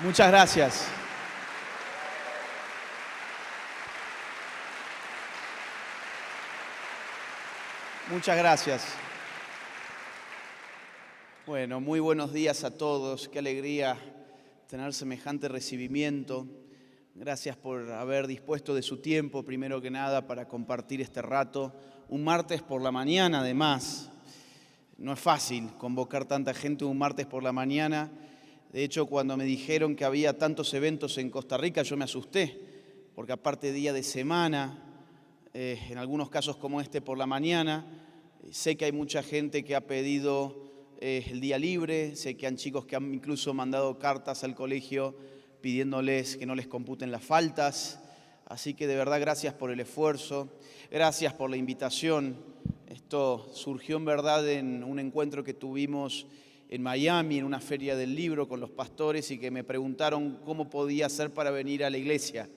Muchas gracias. Muchas gracias. Bueno, muy buenos días a todos. Qué alegría tener semejante recibimiento. Gracias por haber dispuesto de su tiempo, primero que nada, para compartir este rato. Un martes por la mañana, además. No es fácil convocar tanta gente un martes por la mañana. De hecho, cuando me dijeron que había tantos eventos en Costa Rica, yo me asusté, porque aparte de día de semana, en algunos casos como este por la mañana, sé que hay mucha gente que ha pedido el día libre, sé que hay chicos que han incluso mandado cartas al colegio pidiéndoles que no les computen las faltas. Así que de verdad gracias por el esfuerzo, gracias por la invitación. Esto surgió en verdad en un encuentro que tuvimos en Miami, en una feria del libro con los pastores, y que me preguntaron cómo podía hacer para venir a la iglesia.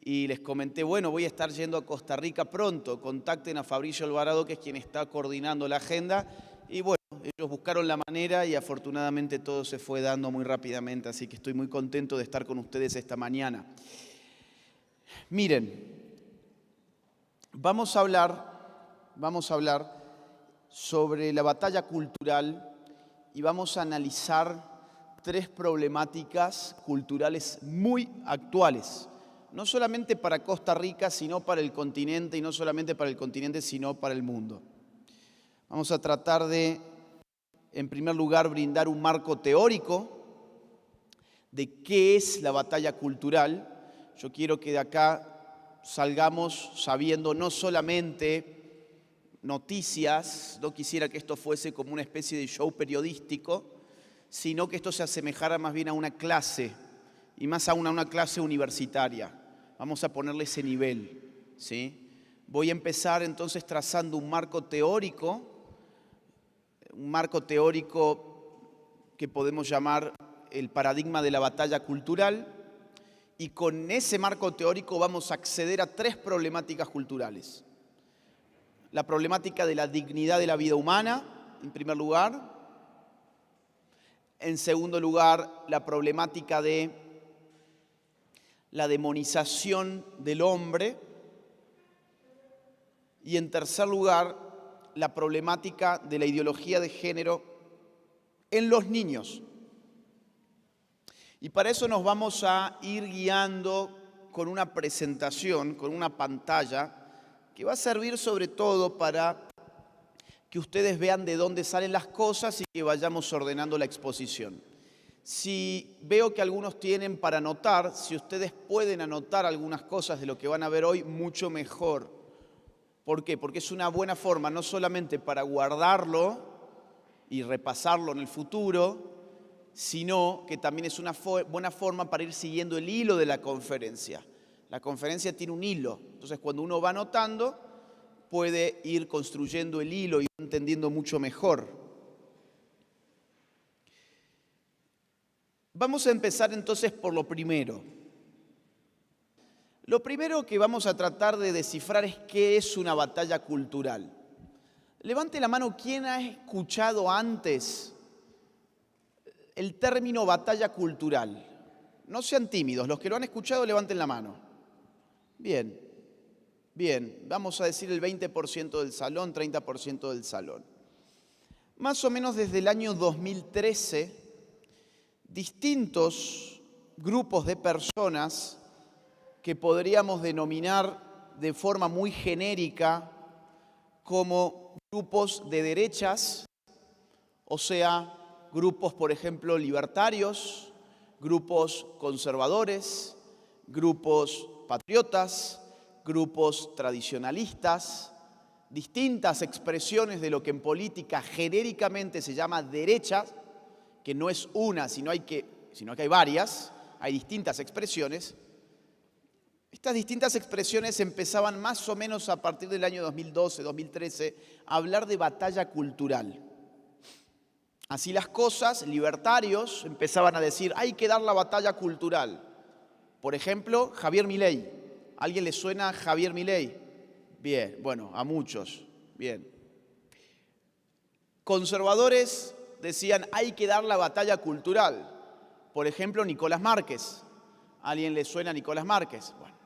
Y les comenté, bueno, voy a estar yendo a Costa Rica pronto, contacten a Fabricio Alvarado, que es quien está coordinando la agenda. Y bueno, ellos buscaron la manera y afortunadamente todo se fue dando muy rápidamente, así que estoy muy contento de estar con ustedes esta mañana. Miren, vamos a hablar sobre la batalla cultural y vamos a analizar tres problemáticas culturales muy actuales. No solamente para Costa Rica, sino para el continente, y no solamente para el continente, sino para el mundo. Vamos a tratar de, en primer lugar, brindar un marco teórico de qué es la batalla cultural. Yo quiero que de acá salgamos sabiendo no solamente noticias, no quisiera que esto fuese como una especie de show periodístico, sino que esto se asemejara más bien a una clase, y más aún a una clase universitaria. Vamos a ponerle ese nivel, ¿sí? Voy a empezar entonces trazando un marco teórico que podemos llamar el paradigma de la batalla cultural, y con ese marco teórico vamos a acceder a tres problemáticas culturales. La problemática de la dignidad de la vida humana, en primer lugar. En segundo lugar, la problemática de la demonización del hombre. Y en tercer lugar, la problemática de la ideología de género en los niños. Y para eso nos vamos a ir guiando con una presentación, con una pantalla, que va a servir sobre todo para que ustedes vean de dónde salen las cosas y que vayamos ordenando la exposición. Si veo que algunos tienen para anotar, si ustedes pueden anotar algunas cosas de lo que van a ver hoy, mucho mejor. ¿Por qué? Porque es una buena forma no solamente para guardarlo y repasarlo en el futuro, sino que también es una buena forma para ir siguiendo el hilo de la conferencia. La conferencia tiene un hilo, entonces cuando uno va anotando puede ir construyendo el hilo y entendiendo mucho mejor. Vamos a empezar entonces por lo primero. Lo primero que vamos a tratar de descifrar es qué es una batalla cultural. Levante la mano quien ha escuchado antes el término batalla cultural. No sean tímidos, los que lo han escuchado levanten la mano. Bien, vamos a decir el 20% del salón, 30% del salón. Más o menos desde el año 2013, distintos grupos de personas que podríamos denominar de forma muy genérica como grupos de derechas, o sea, grupos, por ejemplo, libertarios, grupos conservadores, grupos patriotas, grupos tradicionalistas, distintas expresiones de lo que en política genéricamente se llama derecha, que no es una, sino que hay varias, hay distintas expresiones. Estas distintas expresiones empezaban más o menos a partir del año 2012, 2013, a hablar de batalla cultural. Así las cosas, libertarios empezaban a decir, hay que dar la batalla cultural. Por ejemplo, Javier Milei. ¿A alguien le suena Javier Milei? Bien, bueno, a muchos. Bien. Conservadores decían, hay que dar la batalla cultural. Por ejemplo, Nicolás Márquez. ¿A alguien le suena Nicolás Márquez? Bueno,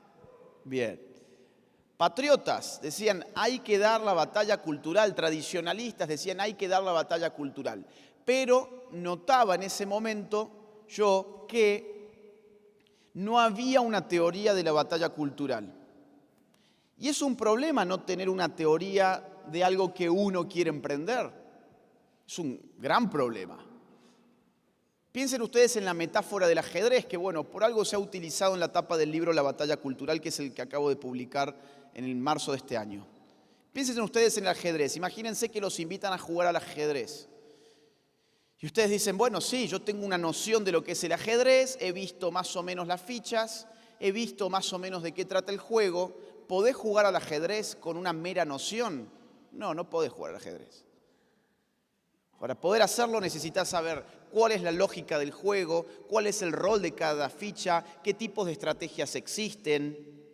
bien. Patriotas decían, hay que dar la batalla cultural. Tradicionalistas decían, hay que dar la batalla cultural. Pero notaba en ese momento yo que no había una teoría de la batalla cultural. Y es un problema no tener una teoría de algo que uno quiere emprender. Es un gran problema. Piensen ustedes en la metáfora del ajedrez, que bueno, por algo se ha utilizado en la tapa del libro La batalla cultural, que es el que acabo de publicar en el marzo de este año. Piensen ustedes en el ajedrez. Imagínense que los invitan a jugar al ajedrez. Y ustedes dicen, bueno, sí, yo tengo una noción de lo que es el ajedrez, he visto más o menos las fichas, he visto más o menos de qué trata el juego. ¿Podés jugar al ajedrez con una mera noción? No, no podés jugar al ajedrez. Para poder hacerlo necesitas saber cuál es la lógica del juego, cuál es el rol de cada ficha, qué tipos de estrategias existen,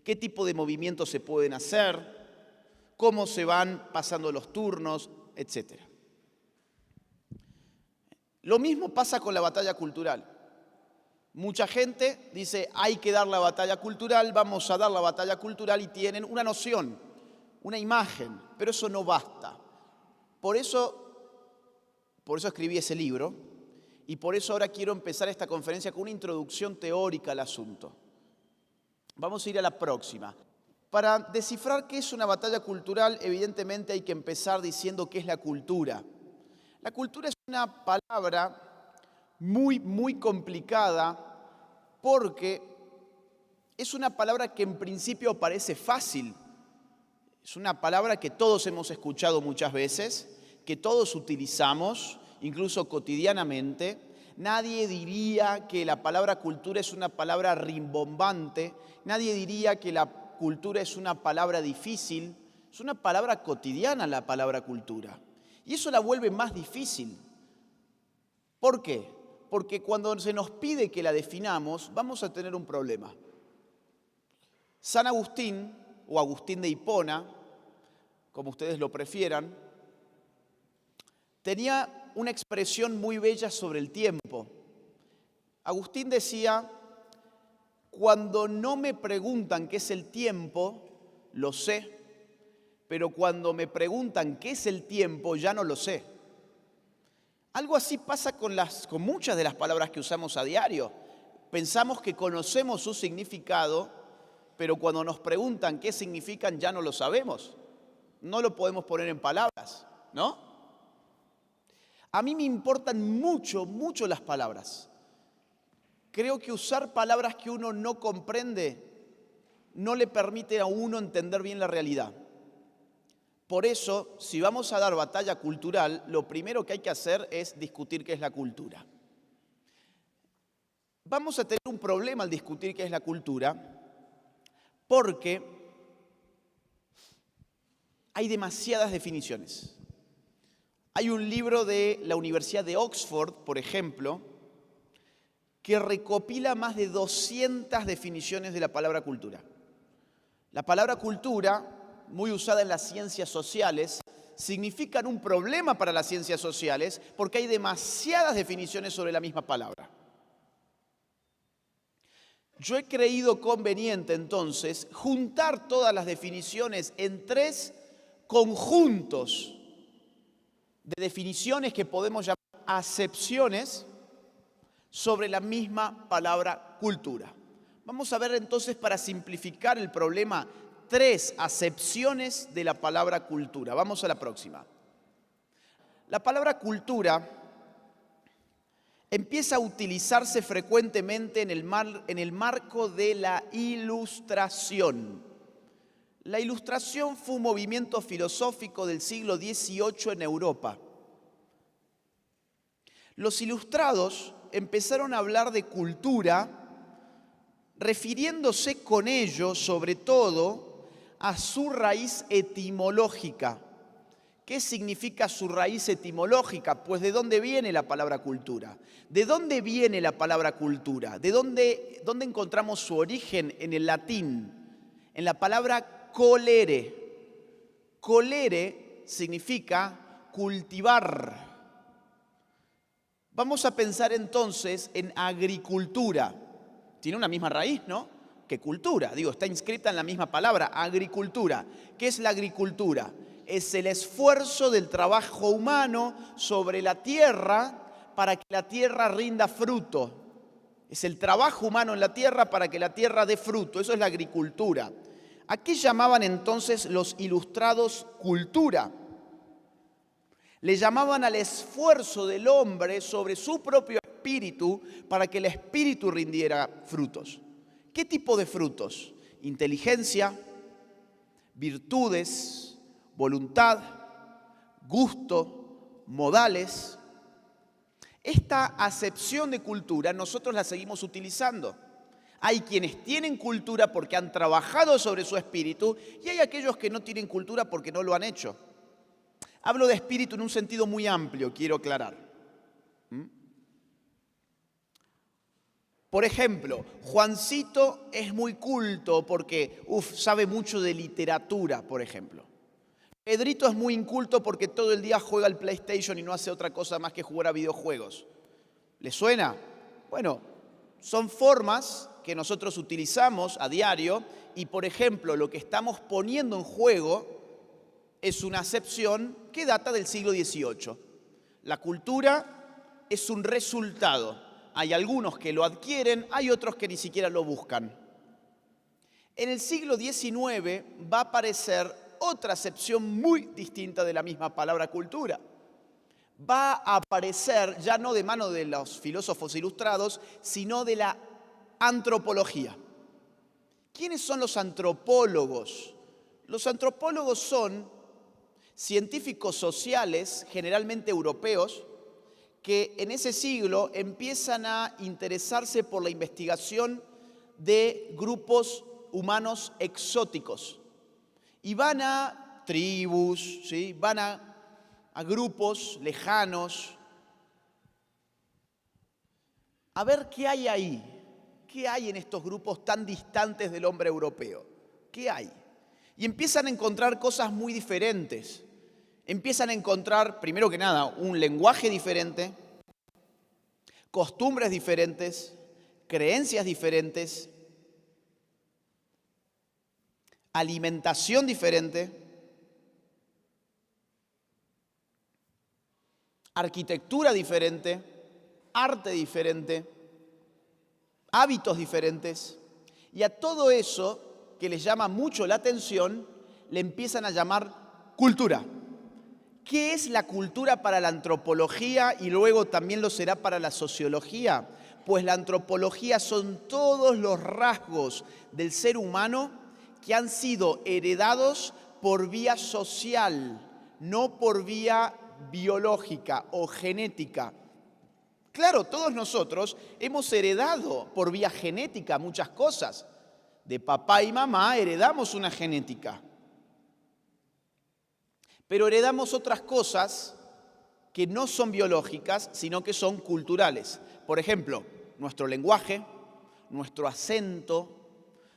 qué tipo de movimientos se pueden hacer, cómo se van pasando los turnos, etc. Lo mismo pasa con la batalla cultural. Mucha gente dice, hay que dar la batalla cultural, vamos a dar la batalla cultural y tienen una noción, una imagen, pero eso no basta. Por eso escribí ese libro y por eso ahora quiero empezar esta conferencia con una introducción teórica al asunto. Vamos a ir a la próxima. Para descifrar qué es una batalla cultural, evidentemente hay que empezar diciendo qué es la cultura. La cultura es una palabra muy complicada porque es una palabra que en principio parece fácil. Es una palabra que todos hemos escuchado muchas veces, que todos utilizamos, incluso cotidianamente. Nadie diría que la palabra cultura es una palabra rimbombante, nadie diría que la cultura es una palabra difícil, es una palabra cotidiana la palabra cultura. Y eso la vuelve más difícil. ¿Por qué? Porque cuando se nos pide que la definamos, vamos a tener un problema. San Agustín, o Agustín de Hipona, como ustedes lo prefieran, tenía una expresión muy bella sobre el tiempo. Agustín decía, cuando no me preguntan qué es el tiempo, lo sé, pero cuando me preguntan qué es el tiempo, ya no lo sé. Algo así pasa con muchas de las palabras que usamos a diario. Pensamos que conocemos su significado, pero cuando nos preguntan qué significan, ya no lo sabemos. No lo podemos poner en palabras, ¿no? A mí me importan mucho las palabras. Creo que usar palabras que uno no comprende no le permite a uno entender bien la realidad. Por eso, si vamos a dar batalla cultural, lo primero que hay que hacer es discutir qué es la cultura. Vamos a tener un problema al discutir qué es la cultura, porque hay demasiadas definiciones. Hay un libro de la Universidad de Oxford, por ejemplo, que recopila más de 200 definiciones de la palabra cultura. La palabra cultura, muy usada en las ciencias sociales, significa un problema para las ciencias sociales porque hay demasiadas definiciones sobre la misma palabra. Yo he creído conveniente entonces juntar todas las definiciones en 3 conjuntos de definiciones que podemos llamar acepciones sobre la misma palabra cultura. Vamos a ver entonces, para simplificar el problema, 3 acepciones de la palabra cultura. Vamos a la próxima. La palabra cultura empieza a utilizarse frecuentemente en el marco de la Ilustración. La Ilustración fue un movimiento filosófico del siglo XVIII en Europa. Los ilustrados empezaron a hablar de cultura, refiriéndose con ello, sobre todo, a su raíz etimológica. ¿Qué significa su raíz etimológica? Pues ¿de dónde viene la palabra cultura? ¿De dónde viene la palabra cultura? ¿De dónde encontramos su origen en el latín? En la palabra colere. Colere significa cultivar. Vamos a pensar entonces en agricultura. Tiene una misma raíz, ¿no? Que cultura. Digo, está inscrita en la misma palabra, agricultura. ¿Qué es la agricultura? Es el esfuerzo del trabajo humano sobre la tierra para que la tierra rinda fruto. Es el trabajo humano en la tierra para que la tierra dé fruto. Eso es la agricultura. ¿A qué llamaban entonces los ilustrados cultura? Le llamaban al esfuerzo del hombre sobre su propio espíritu para que el espíritu rindiera frutos. ¿Qué tipo de frutos? Inteligencia, virtudes, voluntad, gusto, modales. Esta acepción de cultura nosotros la seguimos utilizando. Hay quienes tienen cultura porque han trabajado sobre su espíritu y hay aquellos que no tienen cultura porque no lo han hecho. Hablo de espíritu en un sentido muy amplio, quiero aclarar. Por ejemplo, Juancito es muy culto porque sabe mucho de literatura, por ejemplo. Pedrito es muy inculto porque todo el día juega al PlayStation y no hace otra cosa más que jugar a videojuegos. ¿Le suena? Bueno, son formas que nosotros utilizamos a diario y, por ejemplo, lo que estamos poniendo en juego es una acepción que data del siglo XVIII. La cultura es un resultado. Hay algunos que lo adquieren, hay otros que ni siquiera lo buscan. En el siglo XIX va a aparecer otra acepción muy distinta de la misma palabra cultura. Va a aparecer ya no de mano de los filósofos ilustrados, sino de la antropología. ¿Quiénes son los antropólogos? Los antropólogos son científicos sociales, generalmente europeos, que en ese siglo empiezan a interesarse por la investigación de grupos humanos exóticos. Y van a tribus, ¿sí? Van a grupos lejanos, a ver qué hay ahí, qué hay en estos grupos tan distantes del hombre europeo, qué hay. Y empiezan a encontrar cosas muy diferentes. Empiezan a encontrar, primero que nada, un lenguaje diferente, costumbres diferentes, creencias diferentes, alimentación diferente, arquitectura diferente, arte diferente, hábitos diferentes. Y a todo eso que les llama mucho la atención, le empiezan a llamar cultura. ¿Qué es la cultura para la antropología y luego también lo será para la sociología? Pues la antropología son todos los rasgos del ser humano que han sido heredados por vía social, no por vía biológica o genética. Claro, todos nosotros hemos heredado por vía genética muchas cosas. De papá y mamá heredamos una genética. Pero heredamos otras cosas que no son biológicas, sino que son culturales. Por ejemplo, nuestro lenguaje, nuestro acento,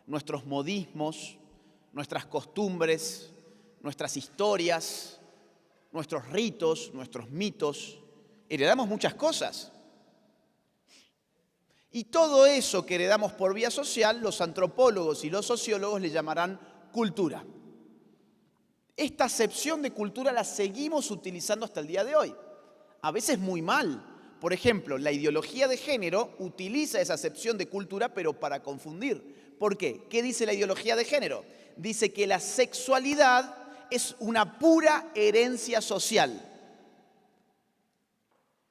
nuestros modismos, nuestras costumbres, nuestras historias, nuestros ritos, nuestros mitos. Heredamos muchas cosas. Y todo eso que heredamos por vía social, los antropólogos y los sociólogos le llamarán cultura. Esta acepción de cultura la seguimos utilizando hasta el día de hoy. A veces muy mal. Por ejemplo, la ideología de género utiliza esa acepción de cultura, pero para confundir. ¿Por qué? ¿Qué dice la ideología de género? Dice que la sexualidad es una pura herencia social.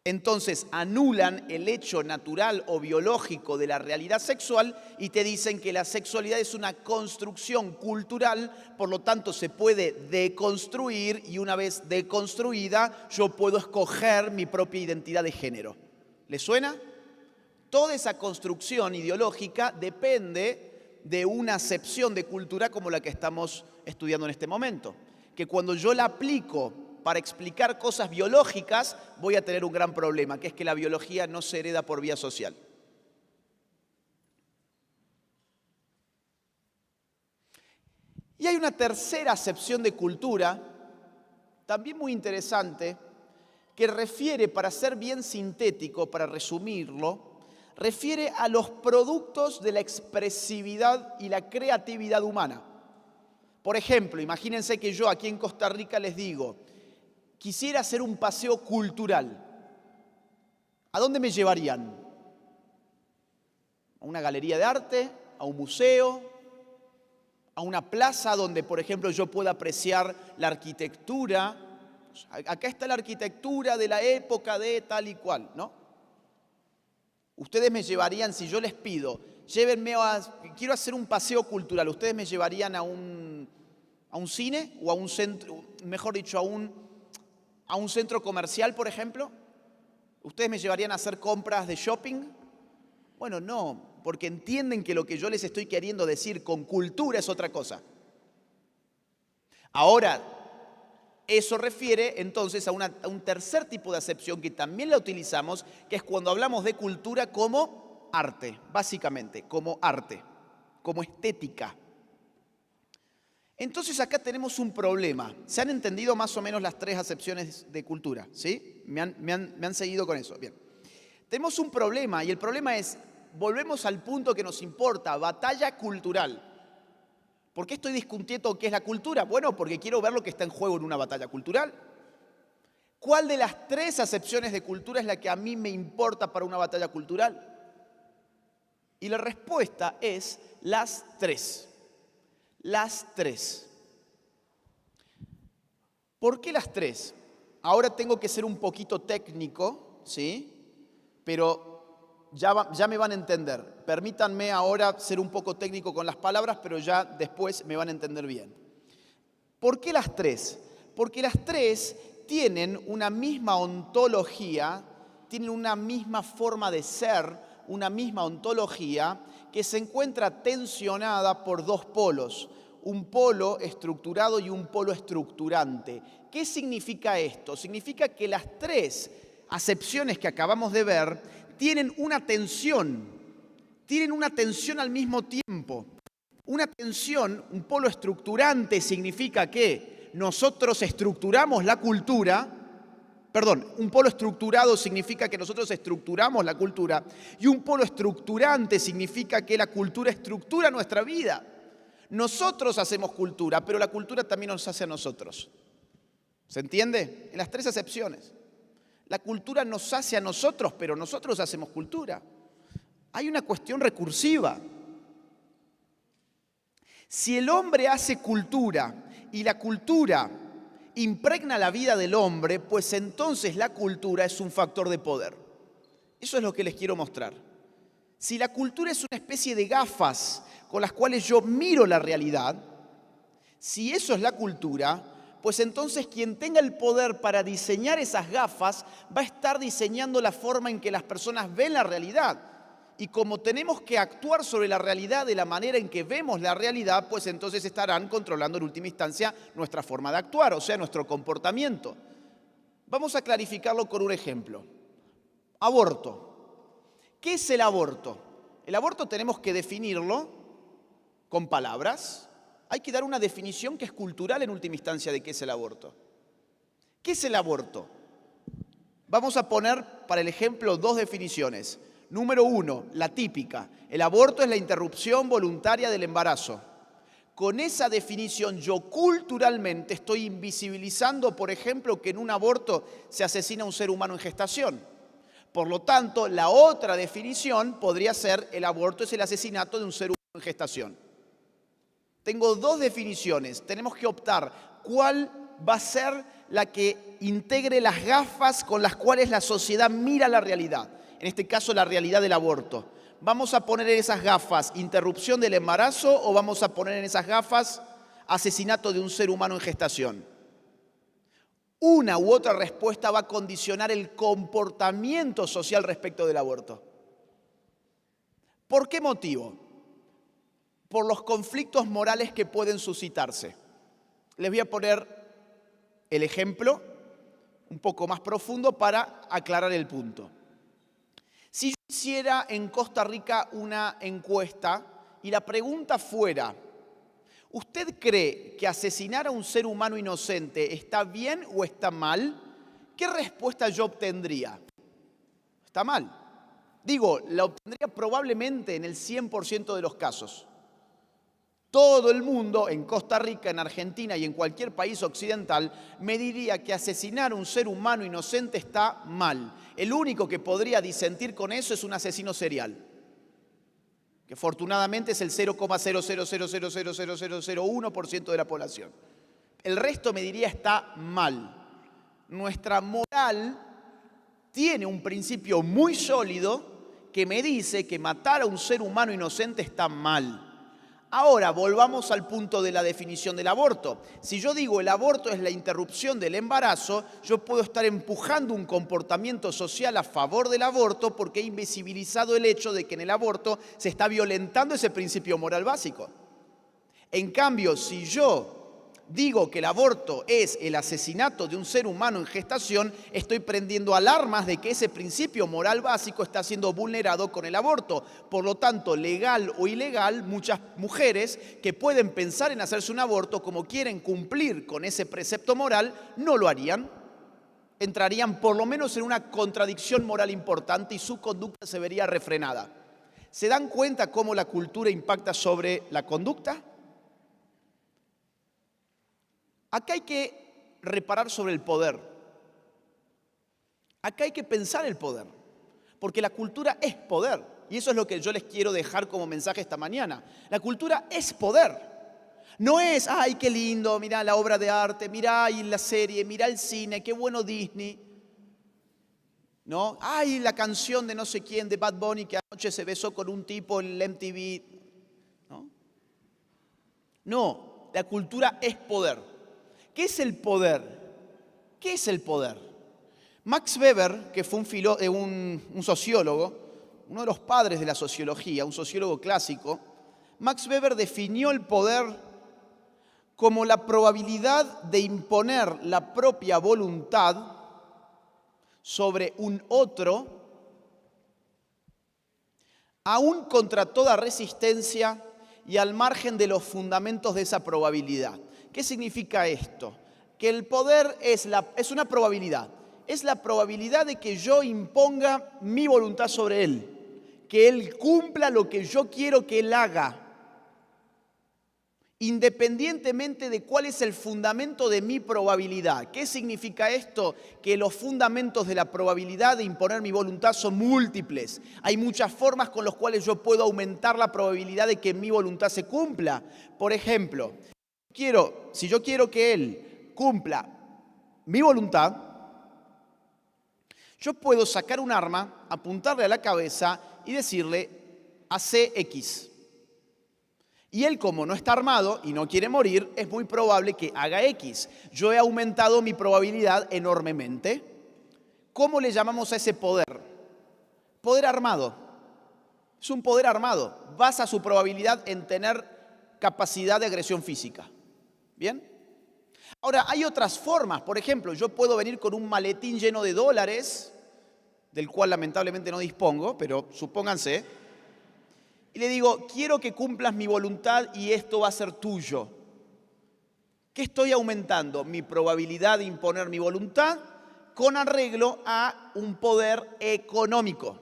Entonces anulan el hecho natural o biológico de la realidad sexual y te dicen que la sexualidad es una construcción cultural, por lo tanto se puede deconstruir y una vez deconstruida yo puedo escoger mi propia identidad de género. ¿Le suena? Toda esa construcción ideológica depende de una acepción de cultura como la que estamos estudiando en este momento, que cuando yo la aplico para explicar cosas biológicas, voy a tener un gran problema, que es que la biología no se hereda por vía social. Y hay una tercera acepción de cultura, también muy interesante, que refiere, para ser bien sintético, para resumirlo, refiere a los productos de la expresividad y la creatividad humana. Por ejemplo, imagínense que yo aquí en Costa Rica les digo, quisiera hacer un paseo cultural. ¿A dónde me llevarían? ¿A una galería de arte? ¿A un museo? ¿A una plaza donde, por ejemplo, yo pueda apreciar la arquitectura? Acá está la arquitectura de la época de tal y cual, ¿no? Ustedes me llevarían, si yo les pido, llévenme quiero hacer un paseo cultural, ¿ustedes me llevarían a un cine o a un centro, mejor dicho, a un centro comercial, por ejemplo? ¿Ustedes me llevarían a hacer compras de shopping? Bueno, no, porque entienden que lo que yo les estoy queriendo decir con cultura es otra cosa. Ahora, eso refiere entonces a un tercer tipo de acepción que también la utilizamos, que es cuando hablamos de cultura como arte, básicamente, como arte, como estética. Entonces acá tenemos un problema. ¿Se han entendido más o menos las tres acepciones de cultura? ¿Sí? ¿Me han seguido con eso? Bien. Tenemos un problema y el problema es, volvemos al punto que nos importa, batalla cultural. ¿Por qué estoy discutiendo qué es la cultura? Bueno, porque quiero ver lo que está en juego en una batalla cultural. ¿Cuál de las tres acepciones de cultura es la que a mí me importa para una batalla cultural? Y la respuesta es las tres. Las tres. ¿Por qué las tres? Ahora tengo que ser un poquito técnico, ¿sí? Pero ya me van a entender. Permítanme ahora ser un poco técnico con las palabras, pero ya después me van a entender bien. ¿Por qué las tres? Porque las tres tienen una misma ontología, tienen una misma forma de ser, una misma ontología que se encuentra tensionada por dos polos, un polo estructurado y un polo estructurante. ¿Qué significa esto? Significa que las tres acepciones que acabamos de ver tienen una tensión al mismo tiempo. Una tensión, un polo estructurante significa que nosotros estructuramos la cultura. Un polo estructurado significa que nosotros estructuramos la cultura y un polo estructurante significa que la cultura estructura nuestra vida. Nosotros hacemos cultura, pero la cultura también nos hace a nosotros. ¿Se entiende? En las tres acepciones. La cultura nos hace a nosotros, pero nosotros hacemos cultura. Hay una cuestión recursiva. Si el hombre hace cultura y la cultura impregna la vida del hombre, pues entonces la cultura es un factor de poder. Eso es lo que les quiero mostrar. Si la cultura es una especie de gafas con las cuales yo miro la realidad, si eso es la cultura, pues entonces quien tenga el poder para diseñar esas gafas va a estar diseñando la forma en que las personas ven la realidad. Y como tenemos que actuar sobre la realidad de la manera en que vemos la realidad, pues entonces estarán controlando en última instancia nuestra forma de actuar, o sea, nuestro comportamiento. Vamos a clarificarlo con un ejemplo. Aborto. ¿Qué es el aborto? El aborto tenemos que definirlo con palabras. Hay que dar una definición que es cultural en última instancia de qué es el aborto. ¿Qué es el aborto? Vamos a poner para el ejemplo dos definiciones. Número 1, la típica. El aborto es la interrupción voluntaria del embarazo. Con esa definición yo culturalmente estoy invisibilizando, por ejemplo, que en un aborto se asesina a un ser humano en gestación. Por lo tanto, la otra definición podría ser el aborto es el asesinato de un ser humano en gestación. Tengo dos definiciones. Tenemos que optar cuál va a ser la que integre las gafas con las cuales la sociedad mira la realidad. En este caso, la realidad del aborto. ¿Vamos a poner en esas gafas interrupción del embarazo o vamos a poner en esas gafas asesinato de un ser humano en gestación? Una u otra respuesta va a condicionar el comportamiento social respecto del aborto. ¿Por qué motivo? Por los conflictos morales que pueden suscitarse. Les voy a poner el ejemplo un poco más profundo para aclarar el punto. Si yo hiciera en Costa Rica una encuesta y la pregunta fuera, ¿usted cree que asesinar a un ser humano inocente está bien o está mal? ¿qué respuesta yo obtendría? Está mal. Digo, la obtendría probablemente en el 100% de los casos. Todo el mundo, en Costa Rica, en Argentina y en cualquier país occidental, me diría que asesinar a un ser humano inocente está mal. El único que podría disentir con eso es un asesino serial, que afortunadamente es el 0,000000001% de la población. El resto me diría está mal. Nuestra moral tiene un principio muy sólido que me dice que matar a un ser humano inocente está mal. Ahora, volvamos al punto de la definición del aborto. Si yo digo el aborto es la interrupción del embarazo, yo puedo estar empujando un comportamiento social a favor del aborto porque he invisibilizado el hecho de que en el aborto se está violentando ese principio moral básico. En cambio, si yo digo que el aborto es el asesinato de un ser humano en gestación, estoy prendiendo alarmas de que ese principio moral básico está siendo vulnerado con el aborto. Por lo tanto, legal o ilegal, muchas mujeres que pueden pensar en hacerse un aborto, como quieren cumplir con ese precepto moral, no lo harían. Entrarían por lo menos en una contradicción moral importante y su conducta se vería refrenada. ¿Se dan cuenta cómo la cultura impacta sobre la conducta? Acá hay que reparar sobre el poder. Acá hay que pensar el poder, porque la cultura es poder. Y eso es lo que yo les quiero dejar como mensaje esta mañana. La cultura es poder. No es, ay, qué lindo, mirá la obra de arte, mirá ahí la serie, mirá el cine, qué bueno Disney. ¿No? Ay, la canción de no sé quién, de Bad Bunny, que anoche se besó con un tipo en el MTV. No, la cultura es poder. ¿Qué es el poder? ¿Qué es el poder? Max Weber, que fue un sociólogo, uno de los padres de la sociología, un sociólogo clásico, Max Weber definió el poder como la probabilidad de imponer la propia voluntad sobre un otro, aún contra toda resistencia y al margen de los fundamentos de esa probabilidad. ¿Qué significa esto? Que el poder es una probabilidad. Es la probabilidad de que yo imponga mi voluntad sobre él, que él cumpla lo que yo quiero que él haga, independientemente de cuál es el fundamento de mi probabilidad. ¿Qué significa esto? Que los fundamentos de la probabilidad de imponer mi voluntad son múltiples. Hay muchas formas con las cuales yo puedo aumentar la probabilidad de que mi voluntad se cumpla. Por ejemplo, si yo quiero que él cumpla mi voluntad, yo puedo sacar un arma, apuntarle a la cabeza y decirle, hace X. Y él, como no está armado y no quiere morir, es muy probable que haga X. Yo he aumentado mi probabilidad enormemente. ¿Cómo le llamamos a ese poder? Poder armado. Es un poder armado. Basa su probabilidad en tener capacidad de agresión física. ¿Bien? Ahora, hay otras formas. Por ejemplo, yo puedo venir con un maletín lleno de dólares, del cual lamentablemente no dispongo, pero supónganse, y le digo, quiero que cumplas mi voluntad y esto va a ser tuyo. ¿Qué estoy aumentando? Mi probabilidad de imponer mi voluntad con arreglo a un poder económico.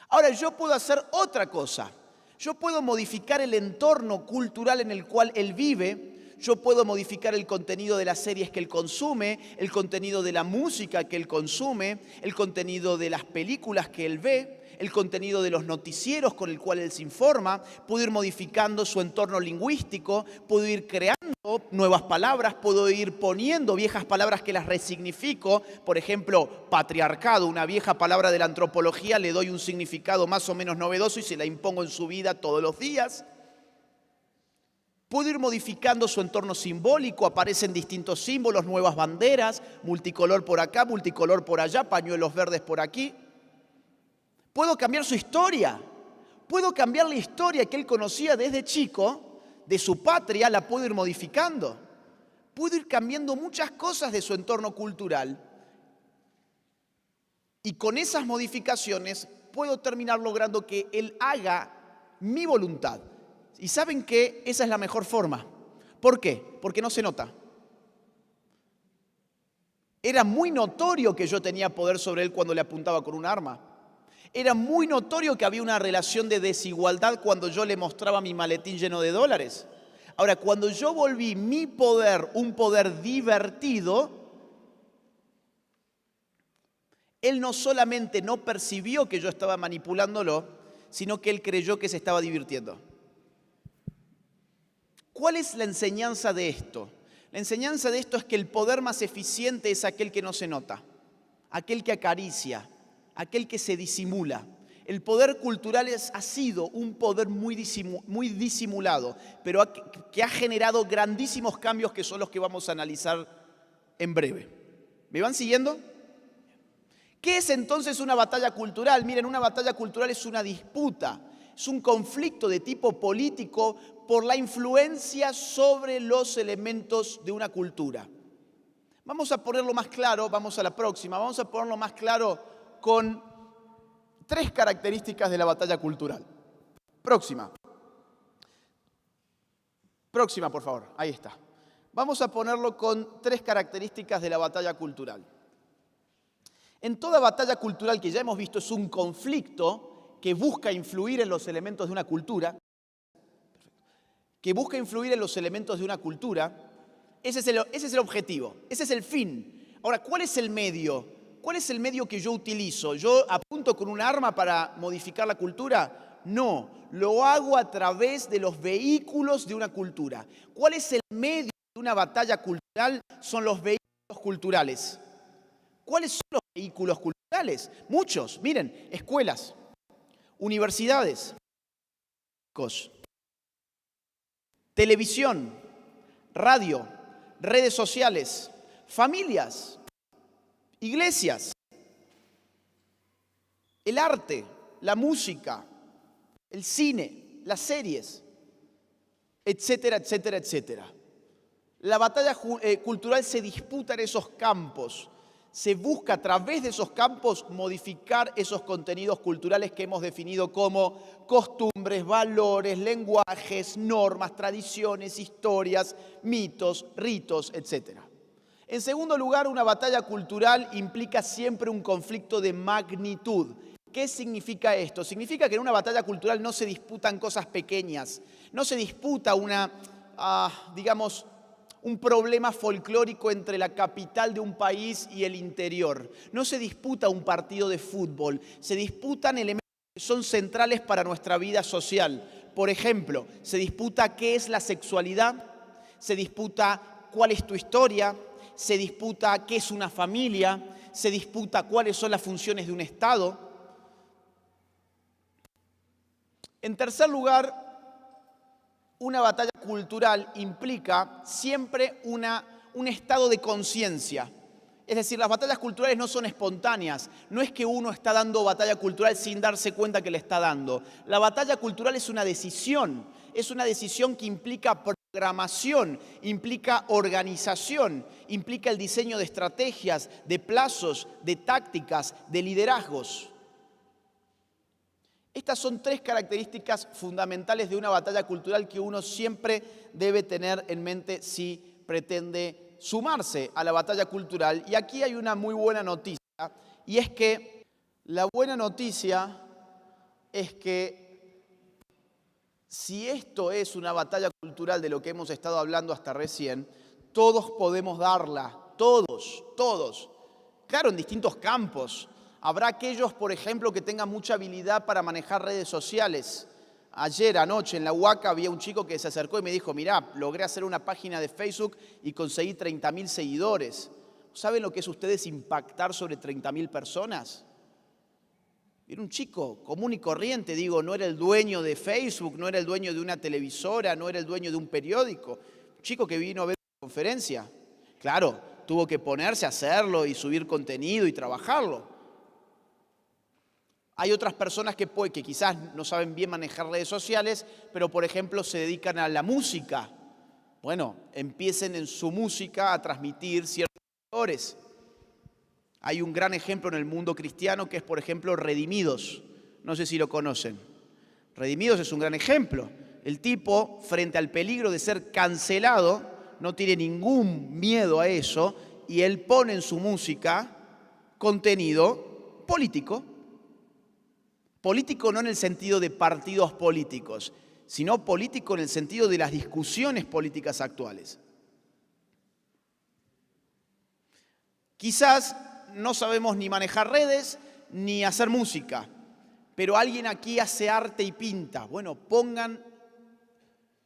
Ahora, yo puedo hacer otra cosa. Yo puedo modificar el entorno cultural en el cual él vive. Yo puedo modificar el contenido de las series que él consume, el contenido de la música que él consume, el contenido de las películas que él ve, el contenido de los noticieros con el cual él se informa. Puedo ir modificando su entorno lingüístico, puedo ir creando nuevas palabras, puedo ir poniendo viejas palabras que las resignifico. Por ejemplo, patriarcado, una vieja palabra de la antropología, le doy un significado más o menos novedoso y se la impongo en su vida todos los días. Puedo ir modificando su entorno simbólico, aparecen distintos símbolos, nuevas banderas, multicolor por acá, multicolor por allá, pañuelos verdes por aquí. Puedo cambiar su historia, puedo cambiar la historia que él conocía desde chico, de su patria, la puedo ir modificando. Puedo ir cambiando muchas cosas de su entorno cultural y con esas modificaciones puedo terminar logrando que él haga mi voluntad. ¿Y saben qué? Esa es la mejor forma. ¿Por qué? Porque no se nota. Era muy notorio que yo tenía poder sobre él cuando le apuntaba con un arma. Era muy notorio que había una relación de desigualdad cuando yo le mostraba mi maletín lleno de dólares. Ahora, cuando yo volví mi poder un poder divertido, él no solamente no percibió que yo estaba manipulándolo, sino que él creyó que se estaba divirtiendo. ¿Cuál es la enseñanza de esto? La enseñanza de esto es que el poder más eficiente es aquel que no se nota, aquel que acaricia, aquel que se disimula. El poder cultural ha sido un poder muy disimulado, pero que ha generado grandísimos cambios que son los que vamos a analizar en breve. ¿Me van siguiendo? ¿Qué es entonces una batalla cultural? Miren, una batalla cultural es una disputa, es un conflicto de tipo político por la influencia sobre los elementos de una cultura. Vamos a ponerlo más claro, vamos a la próxima, vamos a ponerlo más claro con 3 características de la batalla cultural. Próxima. Próxima, por favor, ahí está. Vamos a ponerlo con 3 características de la batalla cultural. En toda batalla cultural que ya hemos visto es un conflicto que busca influir en los elementos de una cultura, ese es el objetivo, ese es el fin. Ahora, ¿cuál es el medio? ¿Cuál es el medio que yo utilizo? ¿Yo apunto con un arma para modificar la cultura? No, lo hago a través de los vehículos de una cultura. ¿Cuál es el medio de una batalla cultural? Son los vehículos culturales. ¿Cuáles son los vehículos culturales? Muchos, miren, escuelas, universidades, televisión, radio, redes sociales, familias, iglesias, el arte, la música, el cine, las series, etcétera, etcétera, etcétera. La batalla cultural se disputa en esos campos. Se busca a través de esos campos modificar esos contenidos culturales que hemos definido como costumbres, valores, lenguajes, normas, tradiciones, historias, mitos, ritos, etc. En segundo lugar, una batalla cultural implica siempre un conflicto de magnitud. ¿Qué significa esto? Significa que en una batalla cultural no se disputan cosas pequeñas, no se disputa un problema folclórico entre la capital de un país y el interior. No se disputa un partido de fútbol, se disputan elementos que son centrales para nuestra vida social. Por ejemplo, se disputa qué es la sexualidad, se disputa cuál es tu historia, se disputa qué es una familia, se disputa cuáles son las funciones de un Estado. En tercer lugar, una batalla cultural implica siempre un estado de conciencia. Es decir, las batallas culturales no son espontáneas. No es que uno está dando batalla cultural sin darse cuenta que le está dando. La batalla cultural es una decisión que implica programación, implica organización, implica el diseño de estrategias, de plazos, de tácticas, de liderazgos. Estas son 3 características fundamentales de una batalla cultural que uno siempre debe tener en mente si pretende sumarse a la batalla cultural. Y aquí hay una muy buena noticia, y es que la buena noticia es que si esto es una batalla cultural de lo que hemos estado hablando hasta recién, todos podemos darla, todos. Claro, en distintos campos. Habrá aquellos, por ejemplo, que tengan mucha habilidad para manejar redes sociales. Anoche en la UACA había un chico que se acercó y me dijo, mirá, logré hacer una página de Facebook y conseguí 30.000 seguidores. ¿Saben lo que es ustedes impactar sobre 30.000 personas? Era un chico común y corriente, no era el dueño de Facebook, no era el dueño de una televisora, no era el dueño de un periódico. Un chico que vino a ver una conferencia. Claro, tuvo que ponerse a hacerlo y subir contenido y trabajarlo. Hay otras personas que quizás no saben bien manejar redes sociales, pero por ejemplo se dedican a la música. Bueno, empiecen en su música a transmitir ciertos valores. Hay un gran ejemplo en el mundo cristiano que es, por ejemplo, Redimidos. No sé si lo conocen. Redimidos es un gran ejemplo. El tipo, frente al peligro de ser cancelado, no tiene ningún miedo a eso y él pone en su música contenido político. Político no en el sentido de partidos políticos, sino político en el sentido de las discusiones políticas actuales. Quizás no sabemos ni manejar redes ni hacer música, pero alguien aquí hace arte y pinta. Bueno, pongan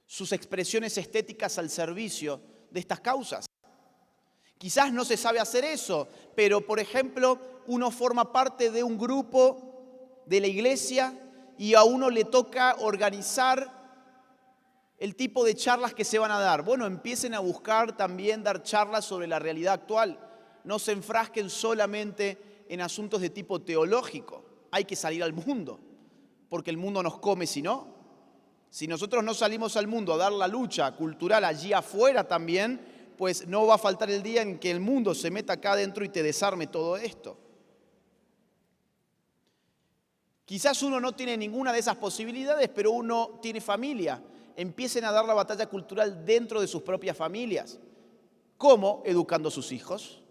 sus expresiones estéticas al servicio de estas causas. Quizás no se sabe hacer eso, pero por ejemplo, uno forma parte de un grupo de la iglesia y a uno le toca organizar el tipo de charlas que se van a dar. Bueno, empiecen a buscar también dar charlas sobre la realidad actual. No se enfrasquen solamente en asuntos de tipo teológico. Hay que salir al mundo, porque el mundo nos come si no. Si nosotros no salimos al mundo a dar la lucha cultural allí afuera también, pues no va a faltar el día en que el mundo se meta acá adentro y te desarme todo esto. Quizás uno no tiene ninguna de esas posibilidades, pero uno tiene familia. Empiecen a dar la batalla cultural dentro de sus propias familias. ¿Cómo? Educando a sus hijos.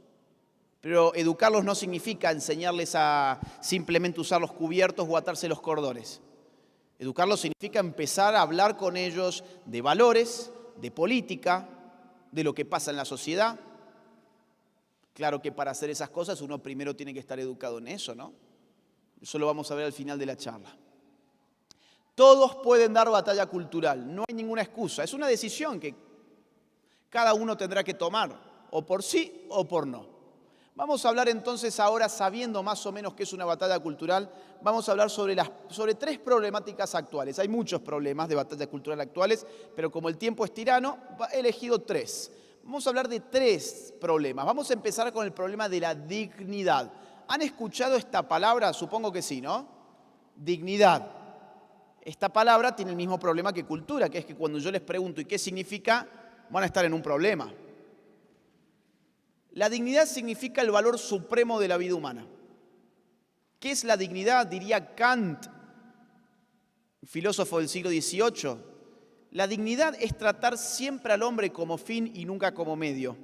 Pero educarlos no significa enseñarles a simplemente usar los cubiertos o atarse los cordones. Educarlos significa empezar a hablar con ellos de valores, de política, de lo que pasa en la sociedad. Claro que para hacer esas cosas uno primero tiene que estar educado en eso, ¿no? Eso lo vamos a ver al final de la charla. Todos pueden dar batalla cultural, no hay ninguna excusa. Es una decisión que cada uno tendrá que tomar, o por sí o por no. Vamos a hablar entonces ahora, sabiendo más o menos qué es una batalla cultural, vamos a hablar sobre tres problemáticas actuales. Hay muchos problemas de batalla cultural actuales, pero como el tiempo es tirano, he elegido tres. Vamos a hablar de tres problemas. Vamos a empezar con el problema de la dignidad. ¿Han escuchado esta palabra? Supongo que sí, ¿no? Dignidad. Esta palabra tiene el mismo problema que cultura, que es que cuando yo les pregunto ¿y qué significa? Van a estar en un problema. La dignidad significa el valor supremo de la vida humana. ¿Qué es la dignidad? Diría Kant, filósofo del siglo XVIII. La dignidad es tratar siempre al hombre como fin y nunca como medio.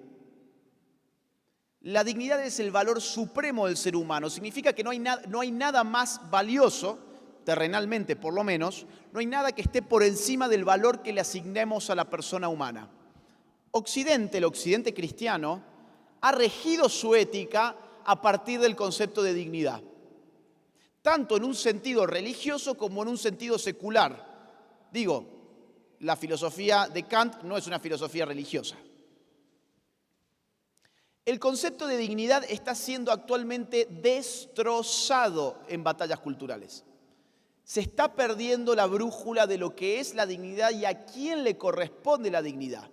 La dignidad es el valor supremo del ser humano. Significa que no hay nada más valioso, terrenalmente por lo menos, no hay nada que esté por encima del valor que le asignemos a la persona humana. El occidente cristiano, ha regido su ética a partir del concepto de dignidad, tanto en un sentido religioso como en un sentido secular. Digo, la filosofía de Kant no es una filosofía religiosa. El concepto de dignidad está siendo actualmente destrozado en batallas culturales. Se está perdiendo la brújula de lo que es la dignidad y a quién le corresponde la dignidad.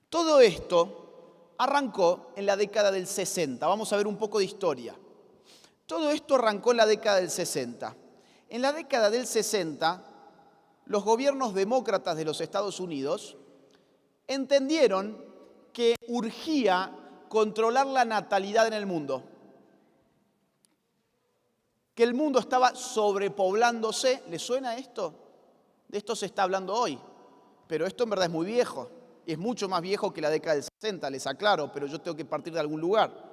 Todo esto arrancó en la década del 60. Vamos a ver un poco de historia. Todo esto arrancó en la década del 60. En la década del 60, los gobiernos demócratas de los Estados Unidos entendieron que urgía controlar la natalidad en el mundo, que el mundo estaba sobrepoblándose. ¿Les suena esto? De esto se está hablando hoy, pero esto en verdad es muy viejo, y es mucho más viejo que la década del 60, les aclaro, pero yo tengo que partir de algún lugar.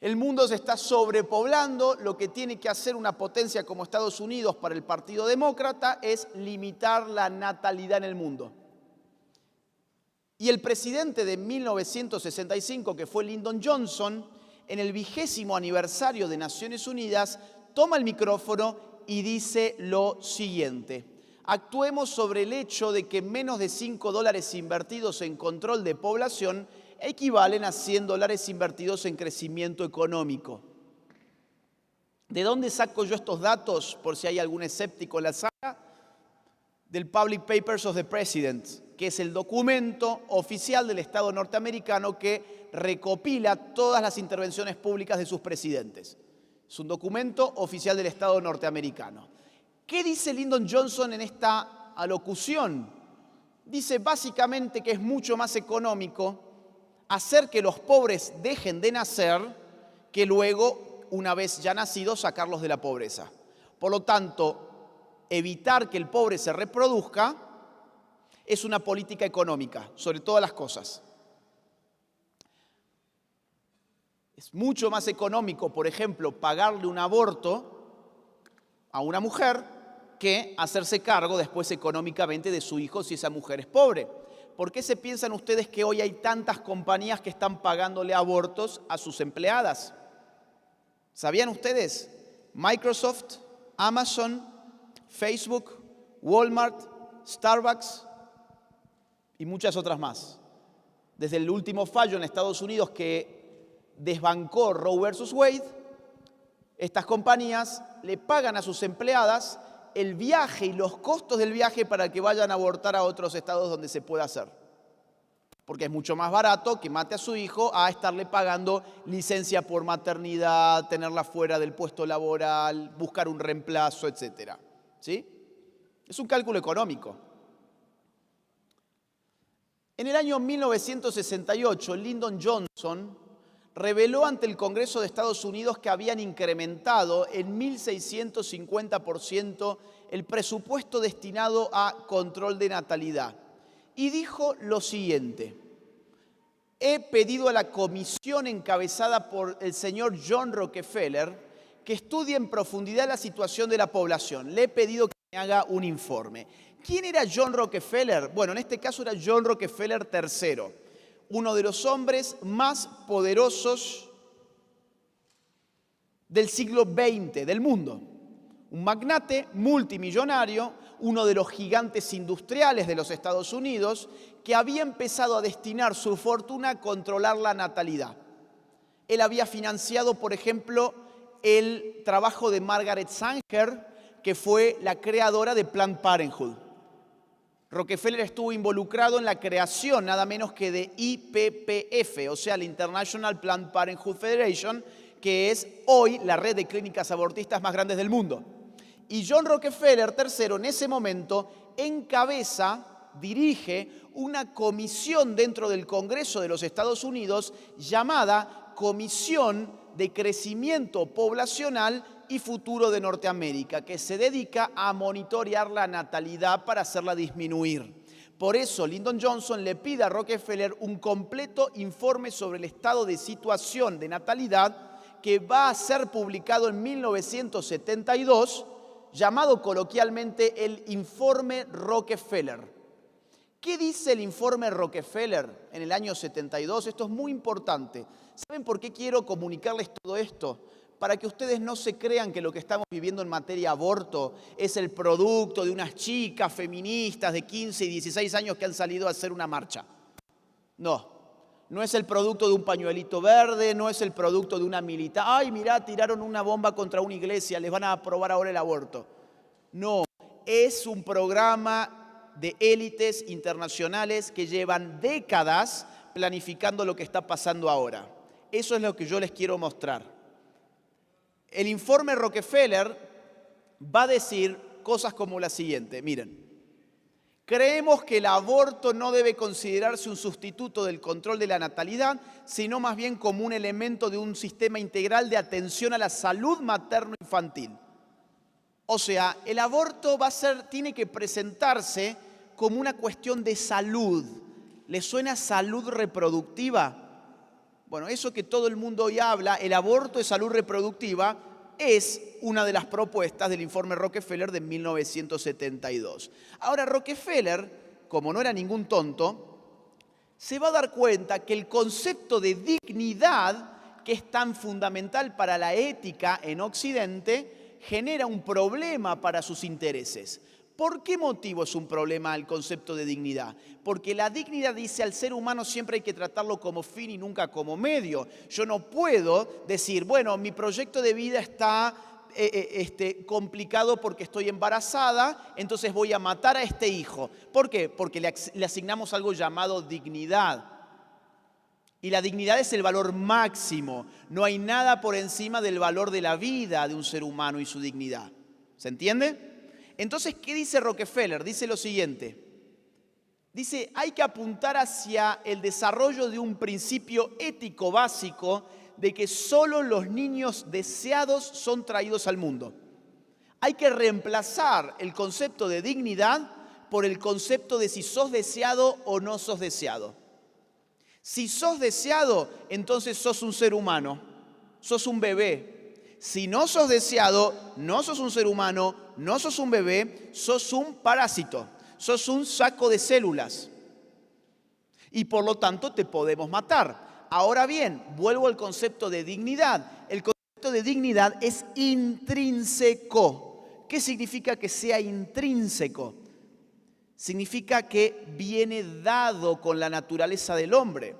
El mundo se está sobrepoblando, lo que tiene que hacer una potencia como Estados Unidos para el Partido Demócrata es limitar la natalidad en el mundo. Y el presidente de 1965, que fue Lyndon Johnson, en el 20º aniversario de Naciones Unidas, toma el micrófono y dice lo siguiente: actuemos sobre el hecho de que menos de $5 invertidos en control de población equivalen a $100 invertidos en crecimiento económico. ¿De dónde saco yo estos datos, por si hay algún escéptico en la sala? Del Public Papers of the President, que es el documento oficial del Estado norteamericano que recopila todas las intervenciones públicas de sus presidentes. Es un documento oficial del Estado norteamericano. ¿Qué dice Lyndon Johnson en esta alocución? Dice básicamente que es mucho más económico hacer que los pobres dejen de nacer que luego, una vez ya nacidos, sacarlos de la pobreza. Por lo tanto, evitar que el pobre se reproduzca es una política económica, sobre todas las cosas. Es mucho más económico, por ejemplo, pagarle un aborto a una mujer que hacerse cargo después económicamente de su hijo si esa mujer es pobre. ¿Por qué se piensan ustedes que hoy hay tantas compañías que están pagándole abortos a sus empleadas? ¿Sabían ustedes? Microsoft, Amazon, Facebook, Walmart, Starbucks y muchas otras más. Desde el último fallo en Estados Unidos que desbancó Roe versus Wade, estas compañías le pagan a sus empleadas el viaje y los costos del viaje para que vayan a abortar a otros estados donde se pueda hacer. Porque es mucho más barato que mate a su hijo a estarle pagando licencia por maternidad, tenerla fuera del puesto laboral, buscar un reemplazo, etc. ¿Sí? Es un cálculo económico. En el año 1968, Lyndon Johnson reveló ante el Congreso de Estados Unidos que habían incrementado en 1.650% el presupuesto destinado a control de natalidad. Y dijo lo siguiente: he pedido a la comisión encabezada por el señor John Rockefeller que estudie en profundidad la situación de la población. Le he pedido que me haga un informe. ¿Quién era John Rockefeller? Bueno, en este caso era John Rockefeller III, uno de los hombres más poderosos del siglo XX, del mundo. Un magnate multimillonario, uno de los gigantes industriales de los Estados Unidos, que había empezado a destinar su fortuna a controlar la natalidad. Él había financiado, por ejemplo, el trabajo de Margaret Sanger, que fue la creadora de Planned Parenthood. Rockefeller estuvo involucrado en la creación nada menos que de IPPF, o sea, la International Planned Parenthood Federation, que es hoy la red de clínicas abortistas más grandes del mundo. Y John Rockefeller III en ese momento dirige una comisión dentro del Congreso de los Estados Unidos llamada Comisión de Crecimiento Poblacional y Futuro de Norteamérica, que se dedica a monitorear la natalidad para hacerla disminuir. Por eso, Lyndon Johnson le pide a Rockefeller un completo informe sobre el estado de situación de natalidad que va a ser publicado en 1972, llamado coloquialmente el Informe Rockefeller. ¿Qué dice el Informe Rockefeller en el año 72? Esto es muy importante. ¿Saben por qué quiero comunicarles todo esto? Para que ustedes no se crean que lo que estamos viviendo en materia de aborto es el producto de unas chicas feministas de 15 y 16 años que han salido a hacer una marcha. No, no es el producto de un pañuelito verde, no es el producto de una militar. ¡Ay, mirá, tiraron una bomba contra una iglesia, les van a aprobar ahora el aborto! No, es un programa de élites internacionales que llevan décadas planificando lo que está pasando ahora. Eso es lo que yo les quiero mostrar. El informe Rockefeller va a decir cosas como la siguiente. Miren, creemos que el aborto no debe considerarse un sustituto del control de la natalidad, sino más bien como un elemento de un sistema integral de atención a la salud materno-infantil. O sea, el aborto tiene que presentarse como una cuestión de salud. ¿Les suena salud reproductiva? Bueno, eso que todo el mundo hoy habla, el aborto es salud reproductiva, es una de las propuestas del informe Rockefeller de 1972. Ahora, Rockefeller, como no era ningún tonto, se va a dar cuenta que el concepto de dignidad, que es tan fundamental para la ética en Occidente, genera un problema para sus intereses. ¿Por qué motivo es un problema el concepto de dignidad? Porque la dignidad dice al ser humano siempre hay que tratarlo como fin y nunca como medio. Yo no puedo decir, bueno, mi proyecto de vida está complicado porque estoy embarazada, entonces voy a matar a este hijo. ¿Por qué? Porque le asignamos algo llamado dignidad. Y la dignidad es el valor máximo. No hay nada por encima del valor de la vida de un ser humano y su dignidad. ¿Se entiende? Entonces, ¿qué dice Rockefeller? Dice lo siguiente. Dice, hay que apuntar hacia el desarrollo de un principio ético básico de que solo los niños deseados son traídos al mundo. Hay que reemplazar el concepto de dignidad por el concepto de si sos deseado o no sos deseado. Si sos deseado, entonces sos un ser humano. sos un bebé. Si no sos deseado, no sos un ser humano, no sos un bebé, sos un parásito, sos un saco de células. Y por lo tanto te podemos matar. Ahora bien, vuelvo al concepto de dignidad. El concepto de dignidad es intrínseco. ¿Qué significa que sea intrínseco? Significa que viene dado con la naturaleza del hombre.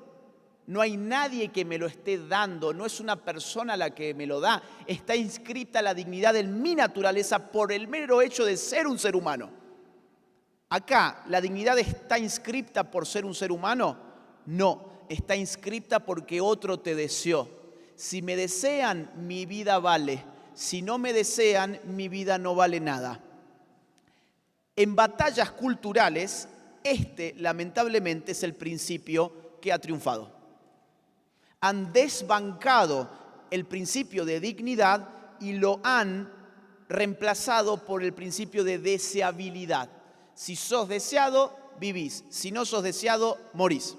No hay nadie que me lo esté dando, no es una persona la que me lo da. Está inscrita la dignidad en mi naturaleza por el mero hecho de ser un ser humano. Acá, ¿la dignidad está inscripta por ser un ser humano? No, está inscripta porque otro te deseó. Si me desean, mi vida vale. Si no me desean, mi vida no vale nada. En batallas culturales, lamentablemente es el principio que ha triunfado. Han desbancado el principio de dignidad y lo han reemplazado por el principio de deseabilidad. Si sos deseado, vivís. Si no sos deseado, morís.